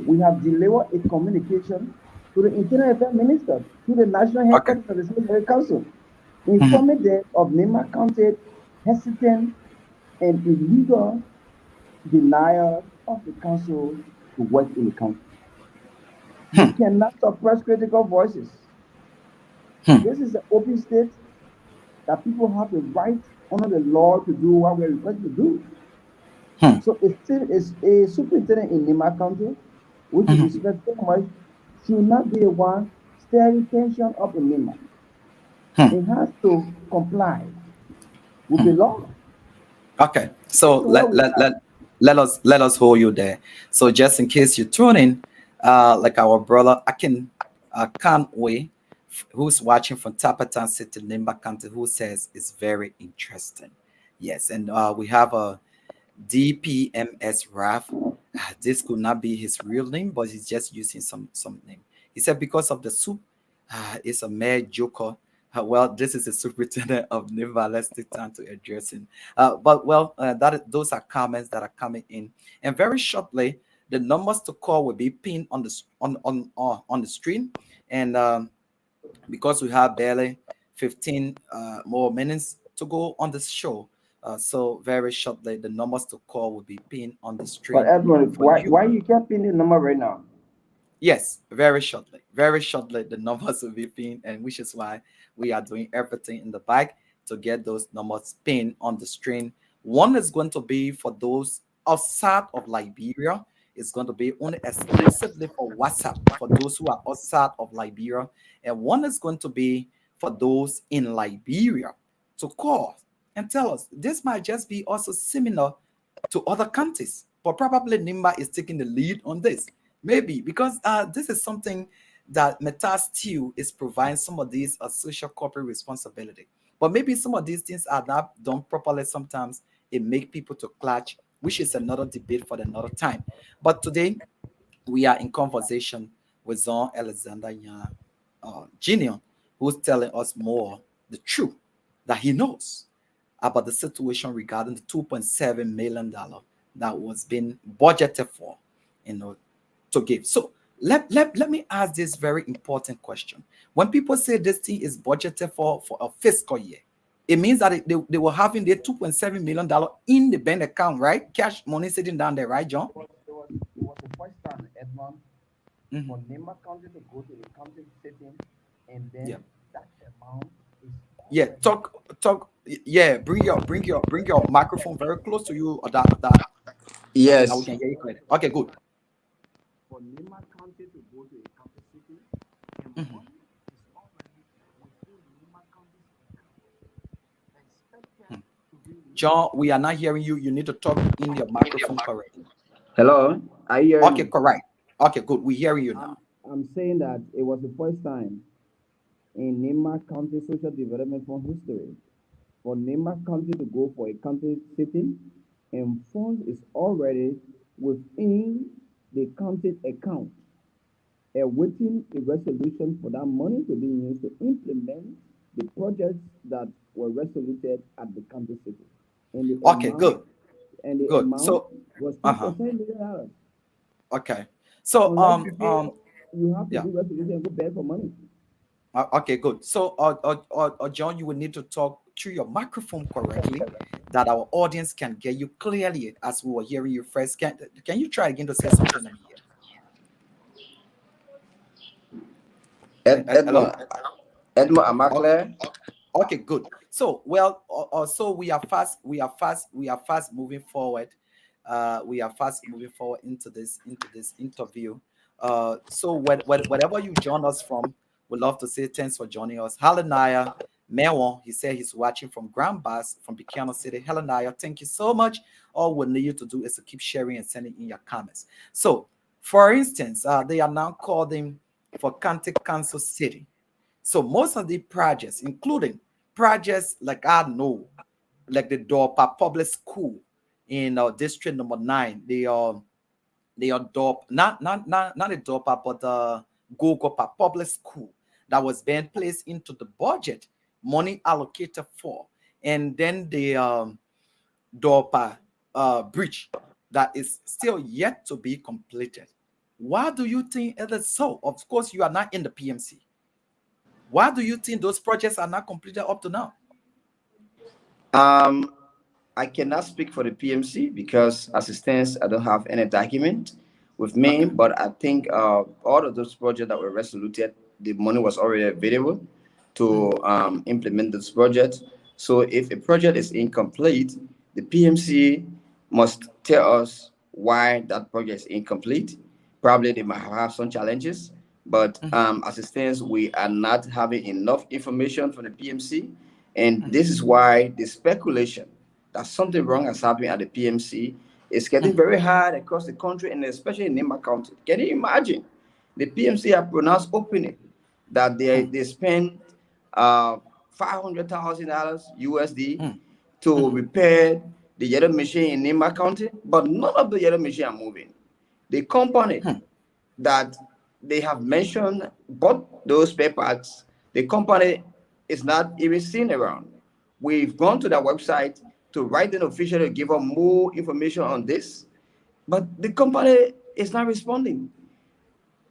we have delivered a communication to the Internal Affairs Minister, to the National Okay. Headquarters of the Civil Council, Mhm. informing them of NEMA counted hesitant and illegal denial of the council to work in the country. You Hmm. cannot suppress critical voices. Hmm. This is an open state that people have the right under the law to do what we're requested to do. Hmm. So it's still is a superintendent in Nima County, which we Mhm. respect so much, should not be the one stirring tension up in Nima. Hmm. It has to comply with the Hmm. law. Okay. This So is what we have. let us hold you there. So just in case you tune in, like our brother Akin Kanwe, who's watching from Tapatan City, Nimba County, who says it's very interesting. Yes, and we have a DPMS Raf. This could not be his real name, but he's just using some name. He said because of the soup, it's a mere joker. Well, this is the superintendent of Niva. Let's take time to address him. Those are comments that are coming in, and very shortly, the numbers to call will be pinned on the on the screen, and because we have barely 15 more minutes to go on this show. So very shortly, the numbers to call will be pinned on the But screen Edmund, for why you. why you can't pin the number right now? Yes, very shortly. Very shortly, the numbers will be pinned, and which is why we are doing everything in the back to get those numbers pinned on the screen One is going to be for those outside of Liberia. It's going to be only exclusively for WhatsApp for those who are outside of Liberia. And one is going to be for those in Liberia to call and tell us. This might just be also similar to other countries, but probably Nimba is taking the lead on this. Maybe because this is something that Meta still is providing some of these social corporate responsibility. But maybe some of these things are not done properly. Sometimes it make people to clutch, which is another debate for another time. But today we are in conversation with Jean Alexander Nyahn Jr., who's telling us more the truth that he knows about the situation regarding the $2.7 million that was being budgeted for, you know, to give. So let me ask this very important question. When people say this thing is budgeted for a fiscal year, it means that they were having their $2.7 million in the bank account, right? Cash money sitting down there, right, John? It was the first time, Edmond, Mhm. for Nema County to go to the county setting, and Yeah. then that amount is Yeah, already. talk. Yeah, bring your microphone very close to you, or that okay, now we Yes. can hear you clearly. Okay, good. For Nema County to go to the county setting, and Mhm. money is already within Nema County's account, expected Mhm. to be John, released. we are not hearing you. You need to talk in your microphone correctly. Hello, are you hearing Okay, me? correct. Okay, good. We hearing you I'm now. I'm saying that it was the first time in Nema County Social Development Fund history for Nema County to go for a county sitting, and funds is already within the county account, awaiting a resolution for that money to be used to implement the projects that were resoluted at the county sitting. And the Okay, amount good, and the good. amount So, was uh two huh. point seven million dollars. Okay. So, Unless you say you have to yeah. do resolution and go beg for money. Okay, good. So, John, you will need to talk through your microphone correctly, that our audience can get you clearly as we were hearing you first. Can you try again to say something? Let me hear. Edmond, Hello. Edmond, am I Okay. clear? Okay, good. So, well, so we are fast moving forward. We are fast moving forward into this interview. So whatever you join us from, we'd love to say thanks for joining us. Halanaya Mewon, he said he's watching from Grand Bass from Buchanan City. Halanaya, thank you so much. All we need you to do is to keep sharing and sending in your comments. So, for instance, they are now calling for County Council City. So most of the projects, including projects like I know, like the Dorpa Public School in District Number 9, they are Dorp, not the Dorpa, but the Gogopa Public School that was being placed into the budget, money allocated for, and then the Dorpa bridge that is still yet to be completed. Why do you think it is so? Of course, you are not in the PMC. Why do you think those projects are not completed up to now? Um, I cannot speak for the PMC because, as it stands, I don't have any document with me. Okay. But I think all of those projects that were resoluted, the money was already available to Mhm, implement this project. So if a project is incomplete, the PMC must tell us why that project is incomplete. Probably they might have some challenges, but mhm, as it stands, we are not having enough information from the PMC, and mhm, this is why the speculation that something wrong has happened at the PMC is getting mhm, very hard across the country, and especially in Nema County. Can you imagine? The PMC have pronounced openly that they, mhm, they spend $500,000 USD mhm, to mhm, repair the yellow machine in Nema County, but none of the yellow machine are moving. The company mhm, that they have mentioned bought those spare parts, the company is not even seen around. We've gone to their website to write an official to give them more information on this, but the company is not responding.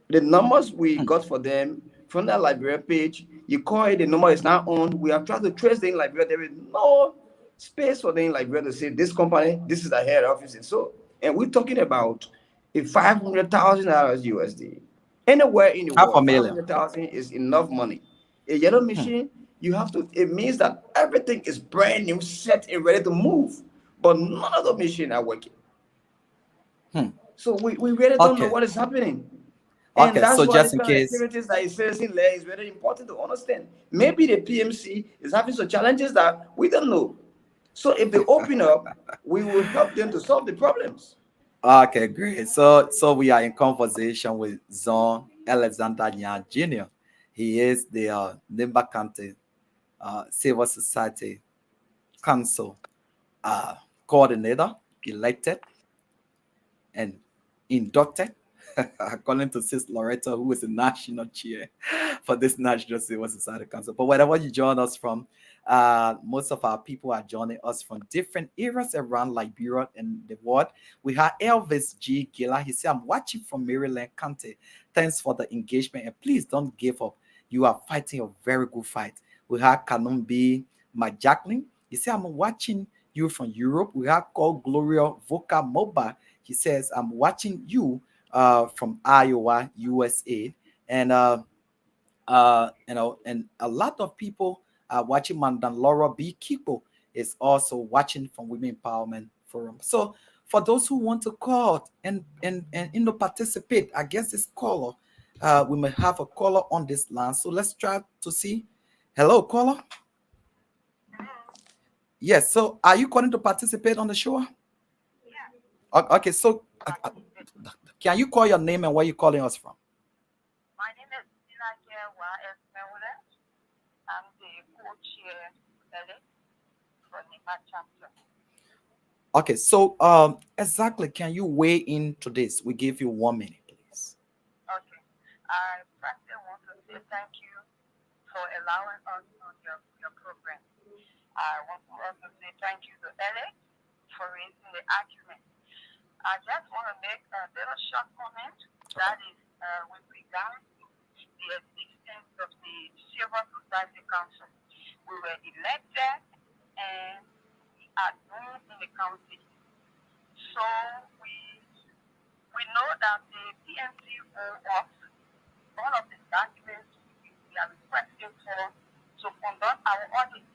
The numbers we mhm, got for them from that Liberia page, you call it, the number is not on. We have tried to trace the in Liberia. There is no space for the in Liberia to say this company, this is the head office. And so, and we're talking about a $500,000 USD. Anywhere in the half a world, million. 500,000 is enough money. A yellow Mhm, machine, you have to, it means that everything is brand new, set and ready to move. but none of the machines are working. Hmm. So we really don't know Okay. what is happening. And Okay. that's So why just this in kind of case. activities that is facing there is very important to understand. Maybe the PMC is having some challenges that we don't know. So if they open up, we will help them to solve the problems. Okay, great. So we are in conversation with Zon Alexander Nyahn Jr. He is the Nimba County Civil Society Council uh, coordinator, elected and inducted, according to Sis Loretta, who is the national chair for this National Civil Society Council. But wherever you join us from, most of our people are joining us from different areas around Liberia and the world. We have Elvis G. Gila. He said, I'm watching from Maryland County. Thanks for the engagement. And please don't give up. You are fighting a very good fight. We have Kanumbi Majakling. He said, I'm watching you from Europe. We have called Gloria Voca Moba. He says, I'm watching you from Iowa, USA. And and a lot of people are watching. Mandan Laura B. Kipo is also watching from Women Empowerment Forum. So for those who want to call and participate, I guess this caller, we may have a caller on this line. So let's try to see. Hello, caller. Yes. So are you calling to participate on the show? Okay. So can you call your name and where you calling us from? My name is Nyahn. I'm the co-chair elect for NEMA chapter. Okay, so exactly, can you weigh into this? We give you 1 minute, please. Okay. I firstly want to say thank you for allowing us on your program. I want to also say thank you to Alex for raising the argument. I just want to make a little short comment that is with regard to the existence of the Civil Society Council. We were elected and we are known in the county. So we know that the PNC owe us all of the documents we are requesting for to conduct our audit.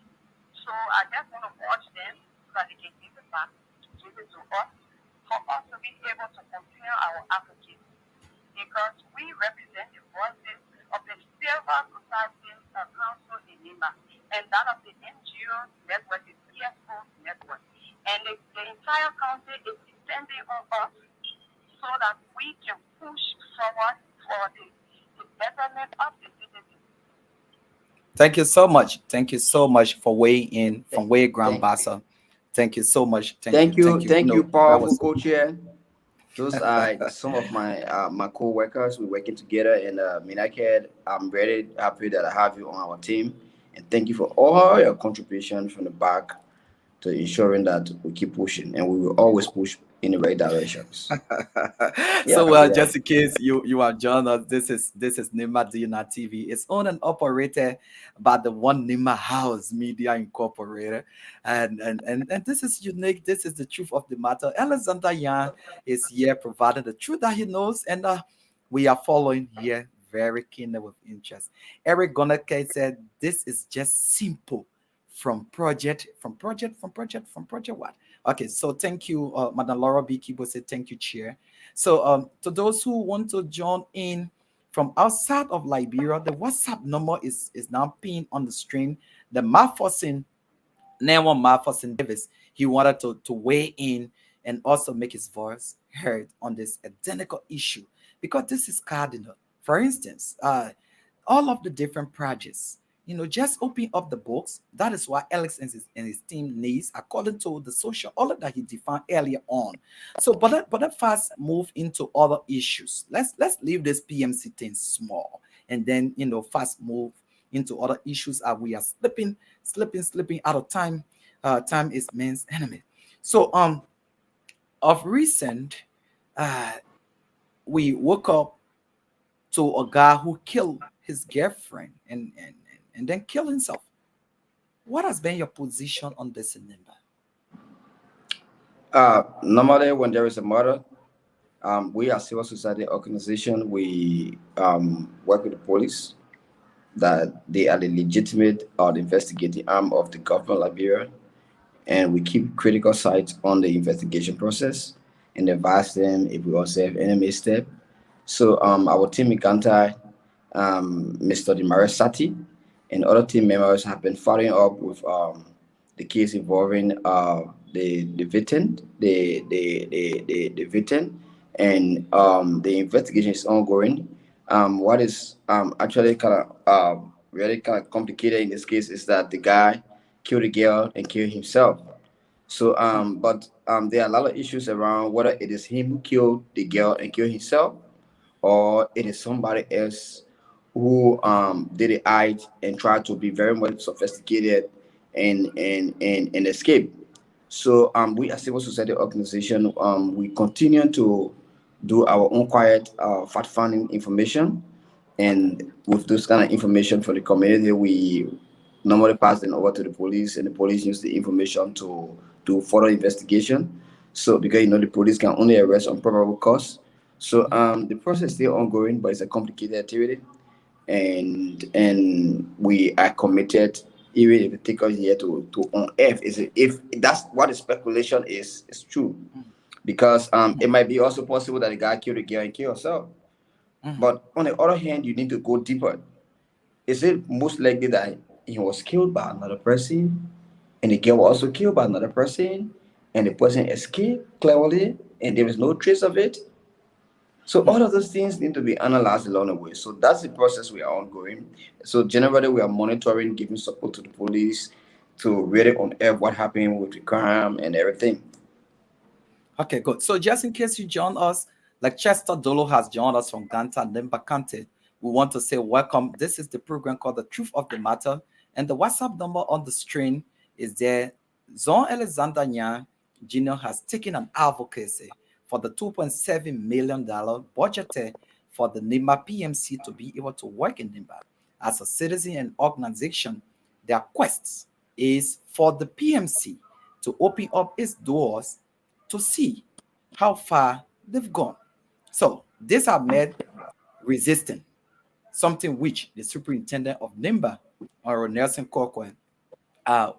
So I just want to urge them so that they can give it back, give it to us, for us to be able to continue our application. Because we represent the voices of the Civil Society Council in Lima and that of the NGO network, the CSO network. And the entire country is depending on us so that we can push forward for the betterment of the citizens. Thank you so much. Thank you so much for weighing in from Way Grand Thank, Bassa. Thank you so much. Thank you. Thank you. thank you, That powerful was co-chair. Those are some of my co-workers. We're working together, and Minaked, I'm very happy that I have you on our team, and thank you for all your contribution from the back to ensuring that we keep pushing, and we will always push in the right directions. so Yeah, well, yeah. just in case you are joining us, this is Nima Dina TV. It's owned and operated by the One Nima House Media Incorporated, and this is unique. This is the truth of the matter. Alexander Yan is here providing the truth that he knows, and we are following here very keenly with interest. Eric Goneke said, "This is just simple." From project what? Okay, so thank you, Madam Laura B. Kibo said thank you, Chair. So to those who want to join in from outside of Liberia, the WhatsApp number is now pinned on the screen. The Mafosin Nemo Mafosin Davis, he wanted to weigh in and also make his voice heard on this identical issue because this is cardinal. For instance, all of the different projects. Just open up the books. That is what Alex and his team needs, according to the social order that he defined earlier on. So, but let fast move into other issues. Let's leave this PMC thing small, and then fast move into other issues as we are slipping out of time. Time is man's enemy. So, of recent, uh, we woke up to a guy who killed his girlfriend and then killed himself. What has been your position on this number? Normally, when there is a murder, we as civil society organization, we work with the police that they are the legitimate or the investigating arm of the government of Liberia. and we keep critical sight on the investigation process and advise them if we also have any misstep. So our team in Kantai, Mr. Dimaris Sati, and other team members have been following up with the case involving the victim, the victim, and the investigation is ongoing. What is actually kind of really kind of complicated in this case is that the guy killed the girl and killed himself. So, but there are a lot of issues around whether it is him who killed the girl and killed himself, or it is somebody else who did it hide and tried to be very much sophisticated and escape. So, we as civil society organization, we continue to do our own quiet fact finding information, and with those kind of information for the community, we normally pass them over to the police, and the police use the information to do further investigation. So because the police can only arrest on probable cause. So the process is still ongoing, but it's a complicated activity, and we are committed, even if it takes us here to unearth is it, if that's what the speculation is true, because it might be also possible that the guy killed the girl and killed herself. But on the other hand, you need to go deeper. Is it most likely that he was killed by another person, and the girl was also killed by another person, and the person escaped cleverly, and there is no trace of it? So all of those things need to be analyzed along the way. So that's the process we are ongoing. So generally, we are monitoring, giving support to the police to really unearth what happened with the crime and everything. Okay, good. So just in case you join us, like Chester Dolo has joined us from Ganta and Kante, we want to say welcome. This is the program called The Truth of the Matter, and the WhatsApp number on the screen is there. Zon Alexander Nyahn Jr. has taken an advocacy for the $2.7 million budgeted for the NIMBA PMC to be able to work in NIMBA. As a citizen and organization, their quest is for the PMC to open up its doors to see how far they've gone. So these have made resisting, something which the superintendent of NIMBA, or Nelson Corcoran,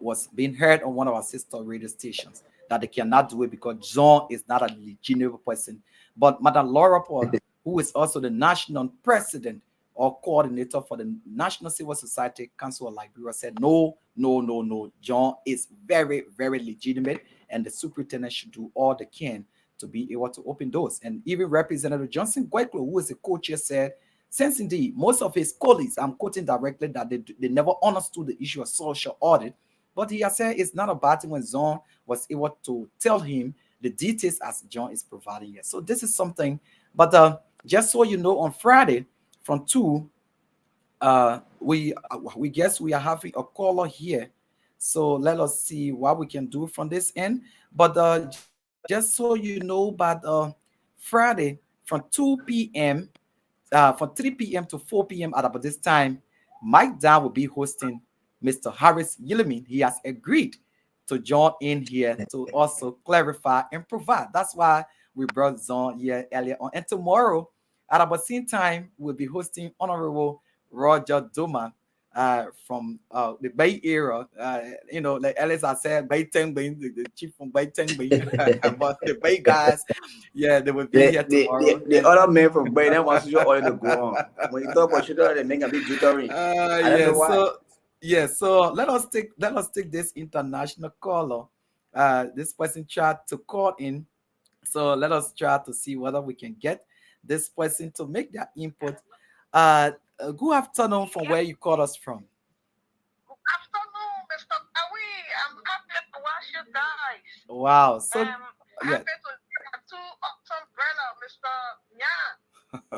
was being heard on one of our sister radio stations that they cannot do it because John is not a legitimate person. But Madam Laura Paul, who is also the national president or coordinator for the National Civil Society Council of Liberia, said, no, no, no, no. John is very, very legitimate, and the superintendent should do all they can to be able to open doors. And even Representative Johnson Gueklo, who is a co-chair, said, since indeed most of his colleagues, I'm quoting directly, that they never understood the issue of social audit, but he has said it's not a bad thing when John was able to tell him the details as John is providing it. So this is something. But just so you know, on Friday from 2, we guess we are having a caller here. So let us see what we can do from this end. But just so you know, but Friday from 2 p.m. From 3 p.m. to 4 p.m. at about this time, Mike Down will be hosting Mr. Harris Yilimin. He has agreed to join in here to also clarify and provide. That's why we brought Zon here earlier on. And tomorrow, at about the same time, we'll be hosting Honorable Roger Duman from the Bay Area. Like Alice I said, Bay Teng Bay, the chief from Bay Teng Bay. But the Bay guys, yeah, they will be The here the, tomorrow. the, the other man from Bayern wants to all to go on. When you talk about children, they make a bit jittery. I don't Yeah, know why. so let us take this international caller. This person tried to call in, so let us try to see whether we can get this person to make their input. Good afternoon from where you called us from. Good afternoon, Mr. Awi. I'm happy to watch you guys. Wow, so I'm yeah. happy to see my two awesome brother, Mr. Nyahn.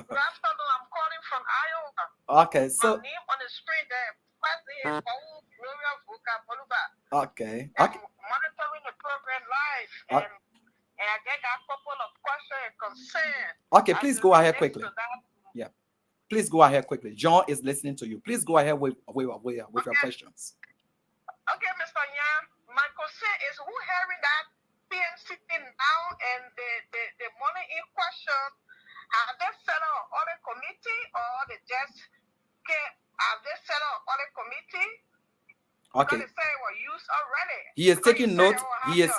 Good afternoon. I'm calling from Iowa. Okay, My so name on the screen there. First name is Paul Gloria Vuka Boluba. okay, I'm okay, monitoring the program live, uh, and I get a couple of questions and concerns okay. as Please it go ahead relates quickly. to that. Yeah, please go ahead quickly. John is listening to you. Please go ahead with your Okay, questions. okay, Mr. Nyahn. My concern is who hearing that PMC thing now and the money in question. Have they set up other committee or they just have they set up other committee? Because Okay, they say it was used already. He is taking note. He is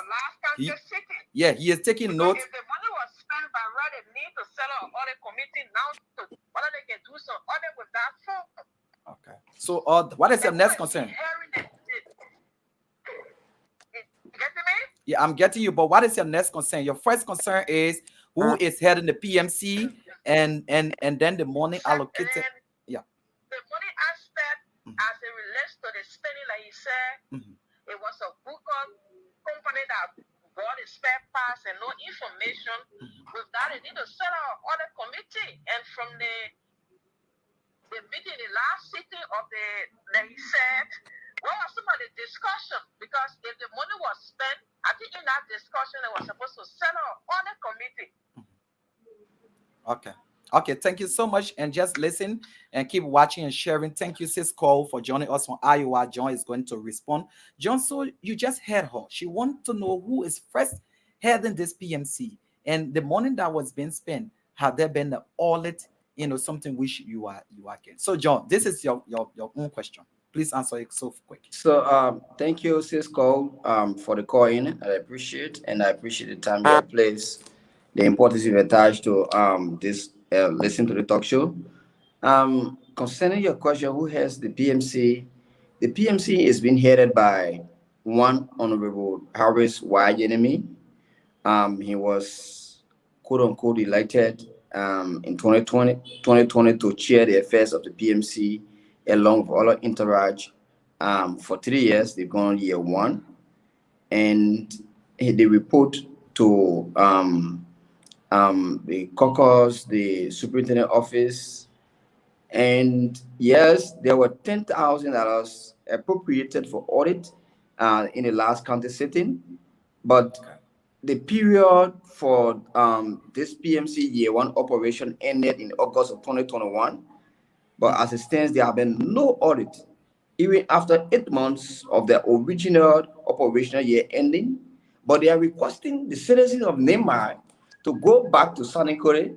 he is taking note. If the money was spent by where they need to settle an audit committee now, to whether they can do some audit with that phone. Okay. So what is your next concern? Yeah, I'm getting you, but what is your next concern? Your first concern is who is heading the PMC and then the money allocated. Yeah. The money aspect as it relates to the spending, like you said, it was a book-up company that bought the spare parts and no information. With that, they need to set out on a committee. And from the meeting, the last sitting of the, like he said, what was some of the discussion? Because if the money was spent, I think in that discussion, they were supposed to set out on a committee. Okay. Okay, thank you so much. And just listen and keep watching and sharing. Thank you, Sis Cole, for joining us from Iowa. John is going to respond. John, so you just heard her. She wants to know who is first heading this PMC and the money that was being spent. Have there been an audit, something which you are getting? So, John, this is your own question. Please answer it so quick. So thank you, Cisco, for the call in. I appreciate the time you have placed, the importance you attach to this listen to the talk show. Concerning your question, who has the PMC? The PMC is being headed by one Honorable Harris Y. Enemy. He was quote unquote elected in 2020 to chair the affairs of the PMC along with other entourage. For 3 years, they've gone year one, and they report to the caucus, the superintendent office, and yes, there were $10,000 appropriated for audit in the last county sitting, but the period for this PMC year one operation ended in August of 2021. But as it stands, there have been no audit, even after 8 months of the original operational year ending. But they are requesting the citizens of Neymar to go back to Sanikore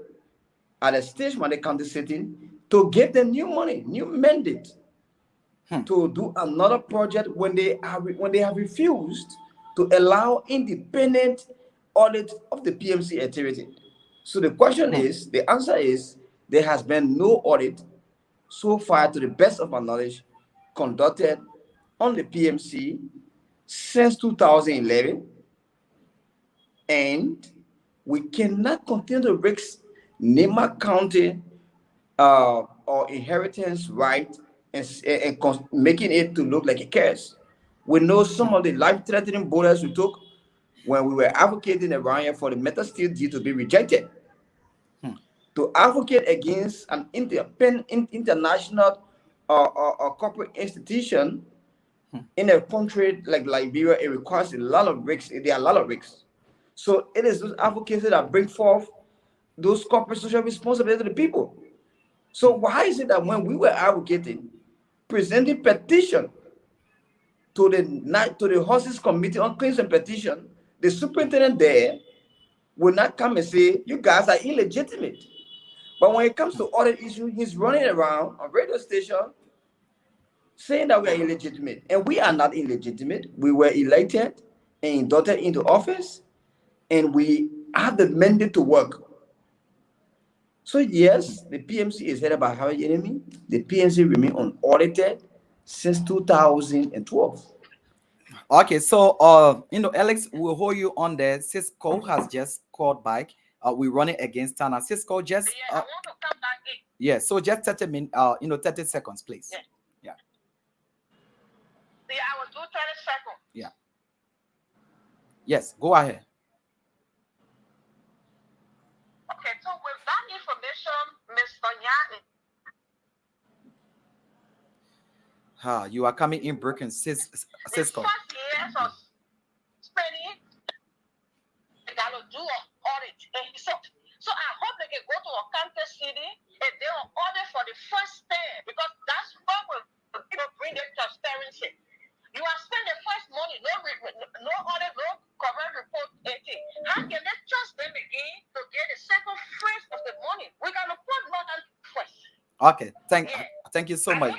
at a stage when they county sitting to give them new money, new mandate to do another project when they have refused to allow independent audit of the PMC activity. So the question is, the answer is, there has been no audit so far, to the best of my knowledge, conducted on the PMC since 2011, and we cannot continue to risk Nema County or inheritance right and making it to look like a curse. We know some of the life-threatening borders we took when we were advocating around here for the metal steel deal to be rejected. To advocate against an independent international or corporate institution in a country like Liberia, it requires a lot of risks. There are a lot of risks. So it is those advocates that bring forth those corporate social responsibility to the people. So why is it that when we were advocating, presenting petition to the Horses Committee on Claims and Petition, the superintendent there will not come and say, you guys are illegitimate. But when it comes to audit issue, he's running around on radio station saying that we are illegitimate. And we are not illegitimate. We were elected and inducted into office, and we have the mandate to work. So yes, the PMC is headed by Harry Enemy. The PMC remain unaudited since 2012. Okay, so Alex, we'll hold you on there. Cisco has just called back. We're running against Tana. Cisco, just I want to come back in. yeah. So just 30 minutes, 30 seconds, please. Yeah. See, I will do 30 seconds. Yeah. Yes, go ahead. Okay, so with that information, Mr. Nyahn. You are coming in broken, Cisco. The first years of spending, they got to do an audit. So I hope they can go to a county city and they will audit for the first time, because that's what will bring them transparency. You are spending the first money, no audit, no correct report, anything. How can they trust them again to get the second phase of the money? We got to put more than first. Okay, thank you so much.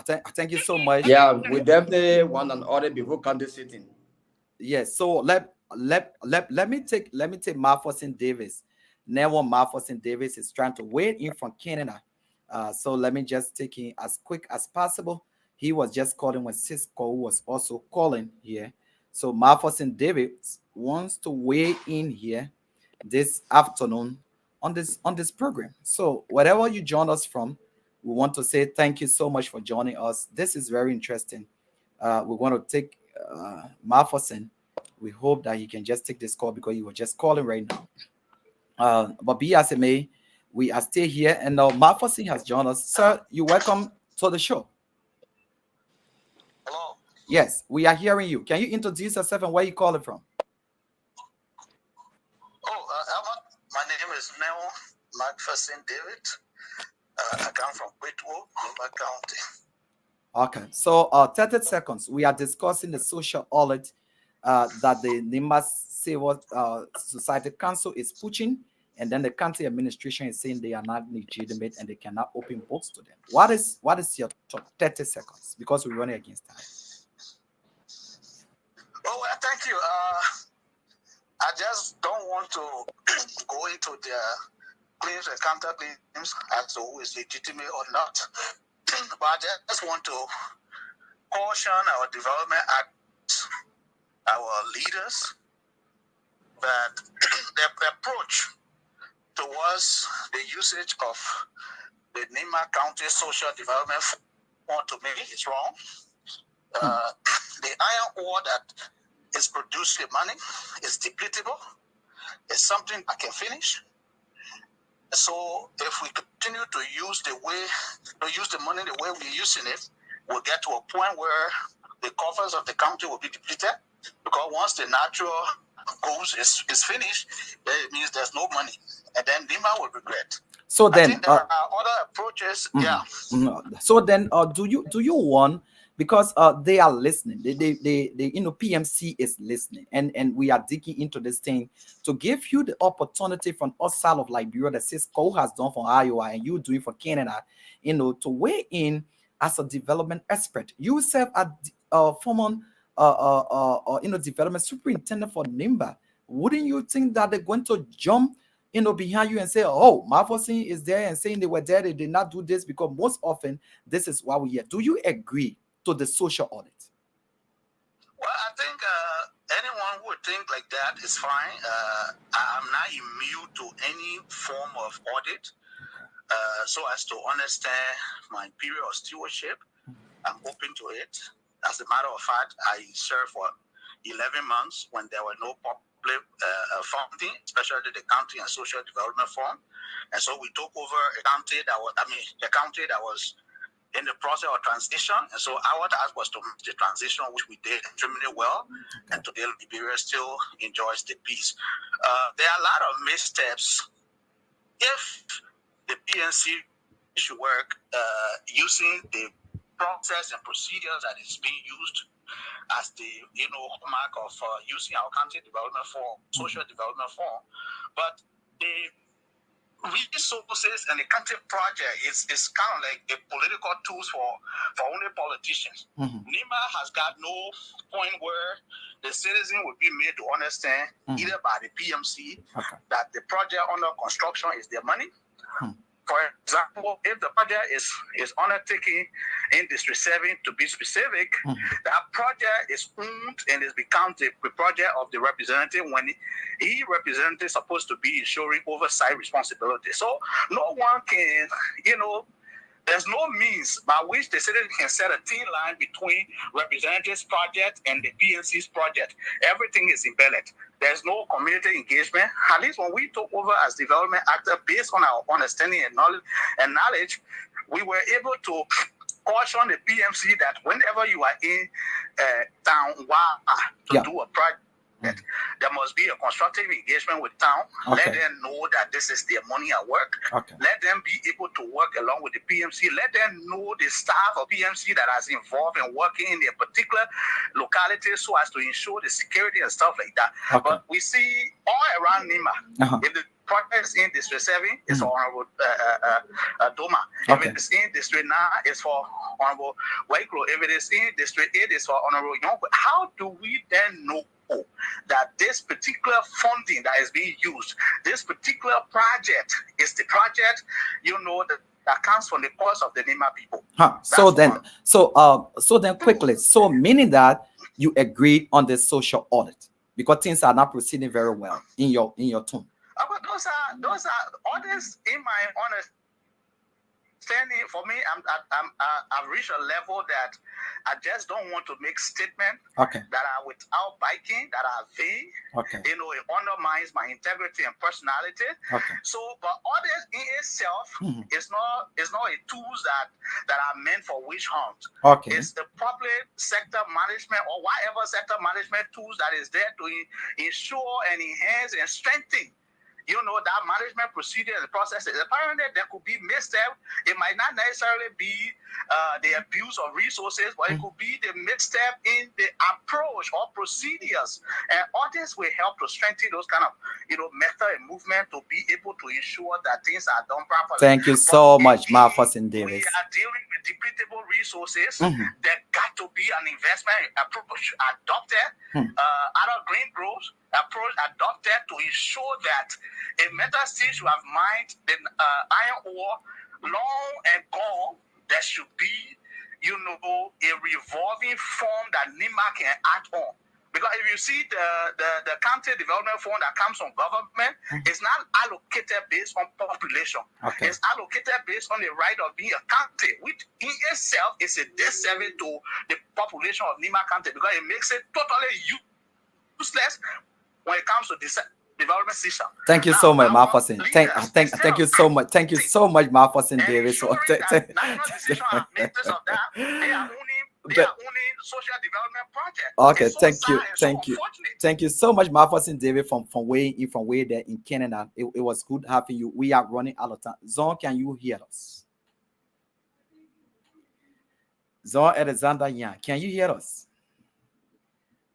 Thank you so much. Yeah, we definitely want an audit before county sitting. Yes. So let me take Marfosin Davis. Now Marfosin Davis is trying to wait in from Canada. So let me just take him as quick as possible. He was just calling when Cisco was also calling here. So Marfosin Davis wants to weigh in here this afternoon on this program. So whatever you join us from, we want to say thank you so much for joining us. This is very interesting. We want to take Marfosin. We hope that he can just take this call because he was just calling right now. But be as it may, we are still here, and now Marfosin has joined us. Sir, you're welcome to the show. Hello. Yes, we are hearing you. Can you introduce yourself and where you calling from? My name is Nyahn David. I come from Whitwood, Nima County. Okay, so 30 seconds. We are discussing the social audit that the Nima Civil Society Council is pushing, and then the county administration is saying they are not legitimate and they cannot open books to them. What is your 30 seconds? Because we're running against time. Oh, well, thank you. I just don't want to go into the claims and counterclaims as to who is legitimate or not. But I just want to caution our development acts, our leaders, that the approach towards the usage of the Nima County Social Development Fund to me is wrong. The iron ore that is producing money is depletable. It's something I can finish. So if we continue to use the money the way we're using it, we'll get to a point where the coffers of the county will be depleted, because once the natural goals is finished, it means there's no money, and then Nima will regret. So then, I think there are other approaches. Yeah. So then, do you want, because they are listening, they PMC is listening, and we are digging into this thing to give you the opportunity from outside of Liberia that Cisco has done for Iowa and you doing for Canada, to weigh in as a development expert. You serve as former development superintendent for NIMBA. Wouldn't you think that they're going to jump behind you and say, oh, Marfosin is there and saying they were there, they did not do this? Because most often this is what we hear. Do you agree to the social audit? Well, I think anyone who would think like that is fine. I'm not immune to any form of audit. So as to understand my period of stewardship, I'm open to it. As a matter of fact, I served for 11 months when there were no public funding, especially the County and Social Development Fund. And so we took over a county that was in the process of transition. And so our task was to make the transition, which we did extremely well. And today, Liberia still enjoys the peace. There are a lot of missteps. If the PNC should work using the process and procedures that is being used as the hallmark of using our county development form, social development form, but the resources and the country project is kind of like a political tools for only politicians. NIMA has got no point where the citizen will be made to understand either by the PMC that the project under construction is their money. For example, if the project is undertaken in District 7, to be specific, that project is owned and it becomes the project of the representative when he representative is supposed to be ensuring oversight responsibility. So no one can, there's no means by which the citizen can set a thin line between representative's project and the PNC's project. Everything is embedded. There's no community engagement. At least when we took over as development actor, based on our understanding and knowledge, we were able to caution the PMC that whenever you are in town to do a project, there must be a constructive engagement with town. Let them know that this is their money at work. Let them be able to work along with the PMC. Let them know the staff of PMC that is involved in working in their particular locality so as to ensure the security and stuff like that. But we see all around NIMA, if the project is in District 7, it's for Honorable Doma. Okay. If it is in District 9, it's for Honorable Waikro. If it is in District 8, it's for Honorable Yonko. How do we then know that this particular funding that is being used, this particular project is the project, that comes from the cost of the Nima people? So then quickly, so meaning that you agreed on the social audit because things are not proceeding very well in your tone. But those are audits in my honest standing. For me, I've reached a level that I just don't want to make statements that are without biking, that are vague. It undermines my integrity and personality. So, but audit in itself is not a tools that are meant for witch hunt. It's the public sector management or whatever sector management tools that is there to ensure and enhance and strengthen that management procedure and the processes. Apparently, there could be misstep. It might not necessarily be the abuse of resources, but it could be the misstep in the approach or procedures. And audits will help to strengthen those kind of, method and movement to be able to ensure that things are done properly. Thank you so much, Marcus and Davis. We are dealing with depletable resources. There got to be an investment approach adopted out of green growth approach adopted to ensure that a metal steel should have mined the iron ore long and gone. There should be, a revolving fund that NIMA can act on. Because if you see the county development fund that comes from government, it's not allocated based on population. It's allocated based on the right of being a county, which in itself is a disservice to the population of Nima County because it makes it totally useless when it comes to this development system. Thank you so much, Marfasin. Thank you so much. Thank you so much, Marfasin Davis. They are owning social development projects. Okay, thank you so much, Marfasin David from way there in Canada. It was good having you. We are running out of time. Zon, can you hear us? Zon Alexander Nyahn, can you hear us?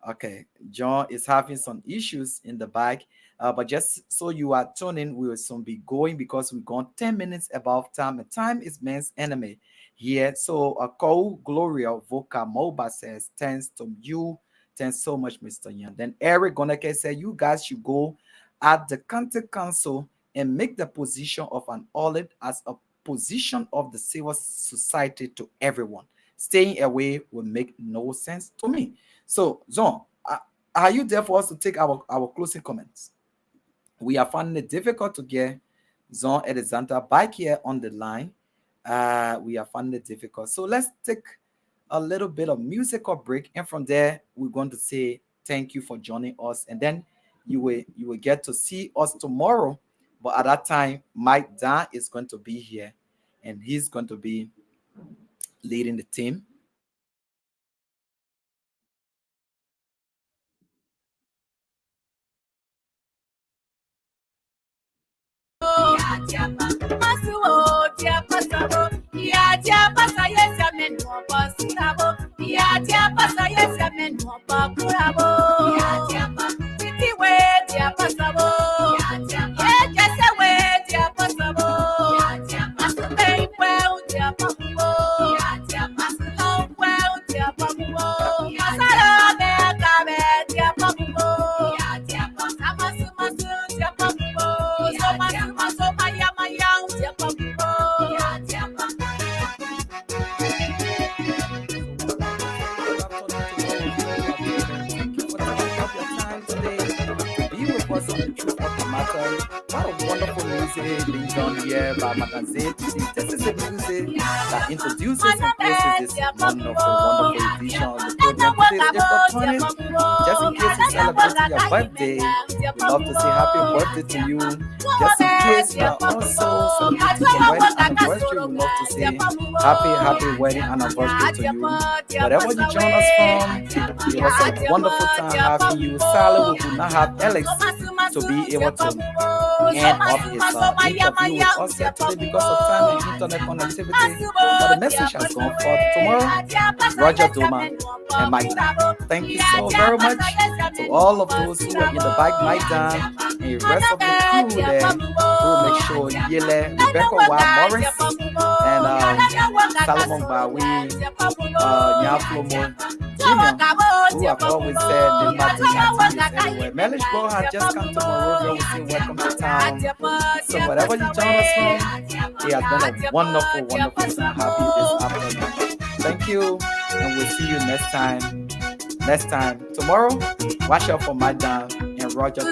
Okay, John is having some issues in the back, but just so you are tuning, we will soon be going because we've gone 10 minutes above time, and time is man's enemy here. So, Cole Gloria Voca Moba says, thanks to you. Thanks so much, Mr. Nyahn. Then Eric Goneke said, you guys should go at the county council and make the position of an audit as a position of the civil society to everyone. Staying away will make no sense to me. So, Zon, are you there for us to take our closing comments? We are finding it difficult to get Zon Alexander back here on the line. We are finding it difficult. So let's take a little bit of musical break, and from there we're going to say thank you for joining us, and then you will get to see us tomorrow. But at that time, Mike Dan is going to be here, and he's going to be leading the team. What a wonderful music being done here by Magazine. This is the music that introduces and places this wonderful vision. The program today is April 20th. Just in case you're celebrating your birthday, we'd love to say happy birthday to you. Just in case you're also celebrating your wedding anniversary, we'd love to say happy wedding anniversary to you. Whatever you join us from, it was a wonderful time having you. Sally, we could not have Alex. to be able to end up his interview with us here today because of time and internet connectivity. But the message has gone forth. Tomorrow, Roger Doma and Mike Dan. Thank you so very much to all of those who are in the bike Mike Dan and the rest of the crew there who make sure Yele, Rebecca Wild Morris, and Salomon Bawi, Nyahn Jr., who have always said the Madina is everywhere. Melish Bro has just come to Monrovia. We say welcome to town. So whatever you join us from, it has been a wonderful, wonderful time. Happy this afternoon. Thank you, and we'll see you next time. Tomorrow, watch out for my Dan and Roger.